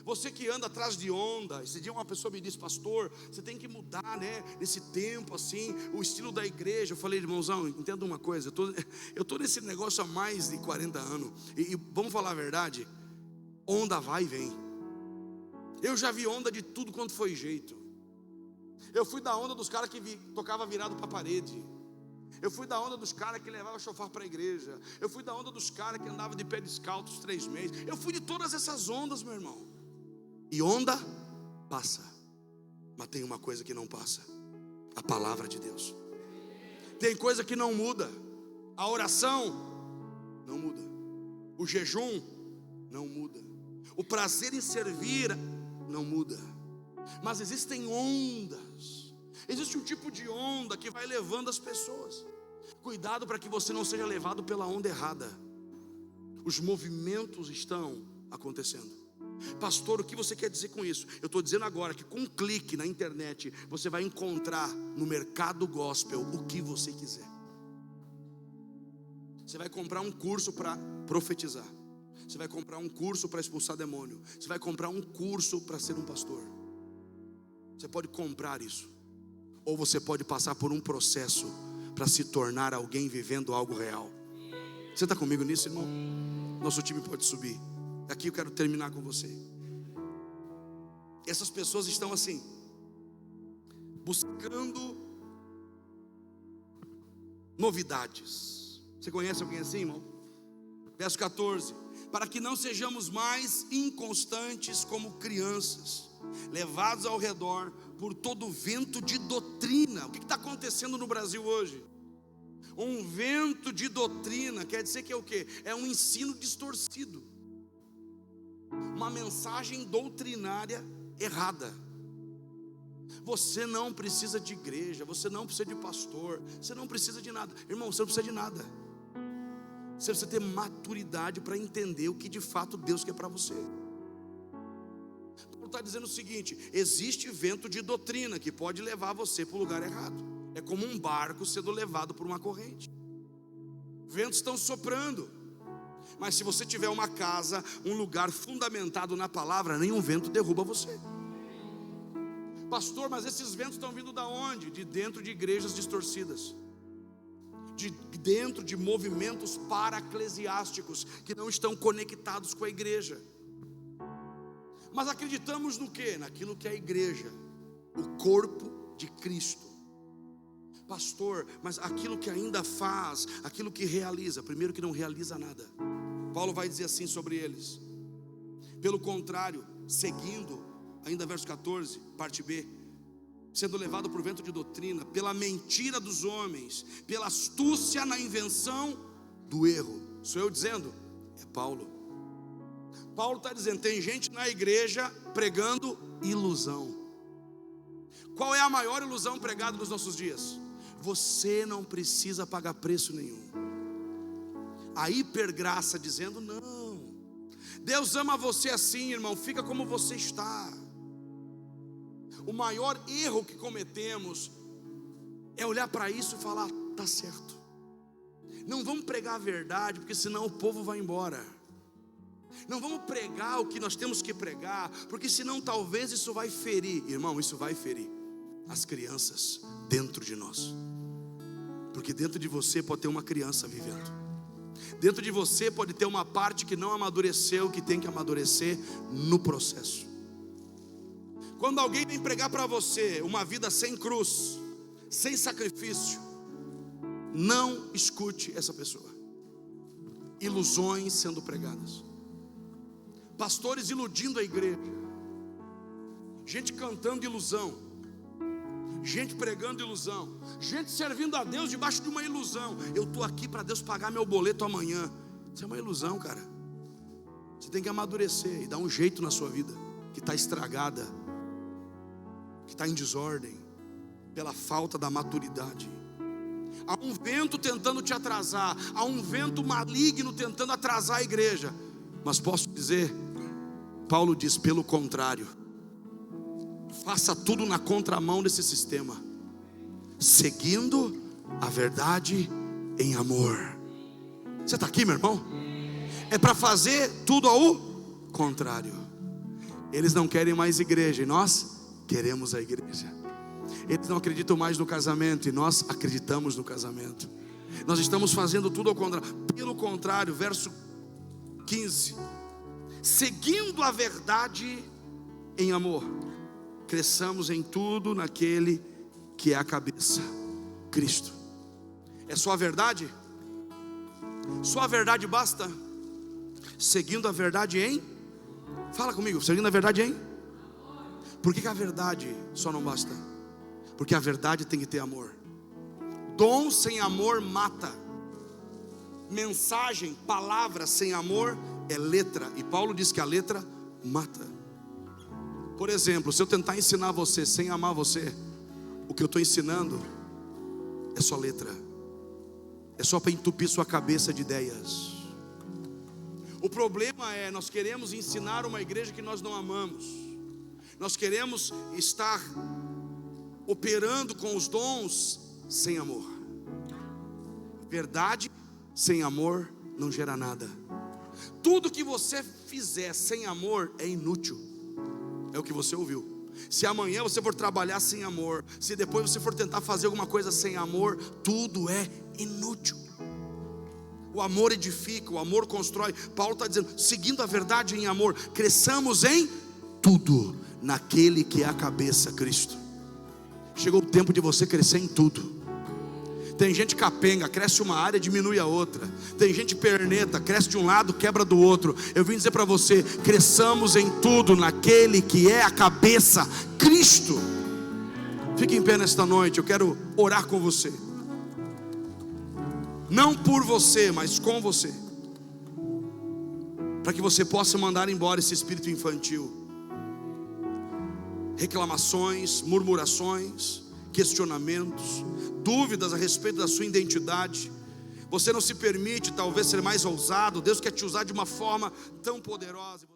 você que anda atrás de onda. Esse dia uma pessoa me disse: pastor, você tem que mudar, né, nesse tempo assim, o estilo da igreja. Eu falei: irmãozão, entenda uma coisa, eu estou nesse negócio há mais de 40 anos, e vamos falar a verdade, onda vai e vem. Eu já vi onda de tudo quanto foi jeito. Eu fui da onda dos caras que tocava virado para a parede. Eu fui da onda dos caras que levavam chofar para a igreja. Eu fui da onda dos caras que andavam de pé descalço os 3 meses. Eu fui de todas essas ondas, meu irmão. E onda passa, mas tem uma coisa que não passa: a palavra de Deus. Tem coisa que não muda. A oração não muda. O jejum não muda. O prazer em servir não muda. Mas existem ondas. Existe um tipo de onda que vai levando as pessoas. Cuidado para que você não seja levado pela onda errada. Os movimentos estão acontecendo. Pastor, o que você quer dizer com isso? Eu estou dizendo agora que com um clique na internet você vai encontrar no mercado gospel o que você quiser. Você vai comprar um curso para profetizar. Você vai comprar um curso para expulsar demônio. Você vai comprar um curso para ser um pastor. Você pode comprar isso, ou você pode passar por um processo para se tornar alguém vivendo algo real. Você está comigo nisso, irmão? Nosso time pode subir. Aqui eu quero terminar com você. Essas pessoas estão assim, buscando novidades. Você conhece alguém assim, irmão? Verso 14: para que não sejamos mais inconstantes como crianças, levados ao redor por todo vento de doutrina. O que está acontecendo no Brasil hoje? Um vento de doutrina quer dizer que é o quê? É um ensino distorcido, uma mensagem doutrinária errada. Você não precisa de igreja, você não precisa de pastor, você não precisa de nada. Irmão, você não precisa de nada. Você precisa ter maturidade para entender o que de fato Deus quer para você. Paulo está dizendo o seguinte: existe vento de doutrina que pode levar você para o lugar errado. É como um barco sendo levado por uma corrente. Ventos estão soprando. Mas se você tiver uma casa, um lugar fundamentado na palavra, nenhum vento derruba você. Pastor, mas esses ventos estão vindo da onde? De dentro de igrejas distorcidas, de dentro de movimentos paraclesiásticos que não estão conectados com a igreja. Mas acreditamos no quê? Naquilo que é a igreja, o corpo de Cristo. Pastor, mas aquilo que ainda faz, aquilo que realiza, primeiro que não realiza nada. Paulo vai dizer assim sobre eles: pelo contrário, seguindo, ainda verso 14, parte B, sendo levado por vento de doutrina, pela mentira dos homens, pela astúcia na invenção do erro. Sou eu dizendo? É Paulo. Paulo está dizendo: tem gente na igreja pregando ilusão. Qual é a maior ilusão pregada nos nossos dias? Você não precisa pagar preço nenhum. A hipergraça dizendo: não, Deus ama você assim, irmão, fica como você está. O maior erro que cometemos é olhar para isso e falar: tá certo. Não vamos pregar a verdade, porque senão o povo vai embora. Não vamos pregar o que nós temos que pregar, porque senão talvez isso vai ferir. Irmão, isso vai ferir as crianças dentro de nós. Porque dentro de você pode ter uma criança vivendo. Dentro de você pode ter uma parte que não amadureceu, que tem que amadurecer no processo. Quando alguém vem pregar para você uma vida sem cruz, sem sacrifício, não escute essa pessoa. Ilusões sendo pregadas, pastores iludindo a igreja, gente cantando ilusão, gente pregando ilusão, gente servindo a Deus debaixo de uma ilusão. Eu estou aqui para Deus pagar meu boleto amanhã. Isso é uma ilusão, cara. Você tem que amadurecer e dar um jeito na sua vida que está estragada, que está em desordem. pela falta da maturidade. Há um vento tentando te atrasar, há um vento maligno tentando atrasar a igreja. Mas posso dizer, Paulo diz, pelo contrário, faça tudo na contramão desse sistema, seguindo a verdade em amor. Você está aqui, meu irmão? É para fazer tudo ao contrário. Eles não querem mais igreja e nós queremos a igreja. Eles não acreditam mais no casamento e nós acreditamos no casamento. Nós estamos fazendo tudo ao contrário. Pelo contrário, verso 15: seguindo a verdade em amor, cresçamos em tudo naquele que é a cabeça, Cristo. É só a verdade? Só a verdade basta? Seguindo a verdade em? Fala comigo, seguindo a verdade em? Por que a verdade só não basta? Porque a verdade tem que ter amor. Dom sem amor mata. Mensagem, palavra sem amor é letra. E Paulo diz que a letra mata. Por exemplo, se eu tentar ensinar você sem amar você, o que eu estou ensinando é só letra. É só para entupir sua cabeça de ideias. O problema é, nós queremos ensinar uma igreja que nós não amamos. Nós queremos estar operando com os dons sem amor. Verdade sem amor não gera nada. Tudo que você fizer sem amor é inútil. É o que você ouviu. Se amanhã você for trabalhar sem amor, se depois você for tentar fazer alguma coisa sem amor, tudo é inútil. O amor edifica, o amor constrói. Paulo está dizendo, seguindo a verdade em amor, cresçamos em tudo naquele que é a cabeça, Cristo. Chegou o tempo de você crescer em tudo. Tem gente capenga, cresce uma área, diminui a outra. Tem gente perneta, cresce de um lado, quebra do outro. Eu vim dizer para você, cresçamos em tudo naquele que é a cabeça, Cristo. Fique em pé nesta noite, eu quero orar com você. Não por você, mas com você. Para que você possa mandar embora esse espírito infantil. Reclamações, murmurações, questionamentos, dúvidas a respeito da sua identidade. Você não se permite talvez ser mais ousado. Deus quer te usar de uma forma tão poderosa.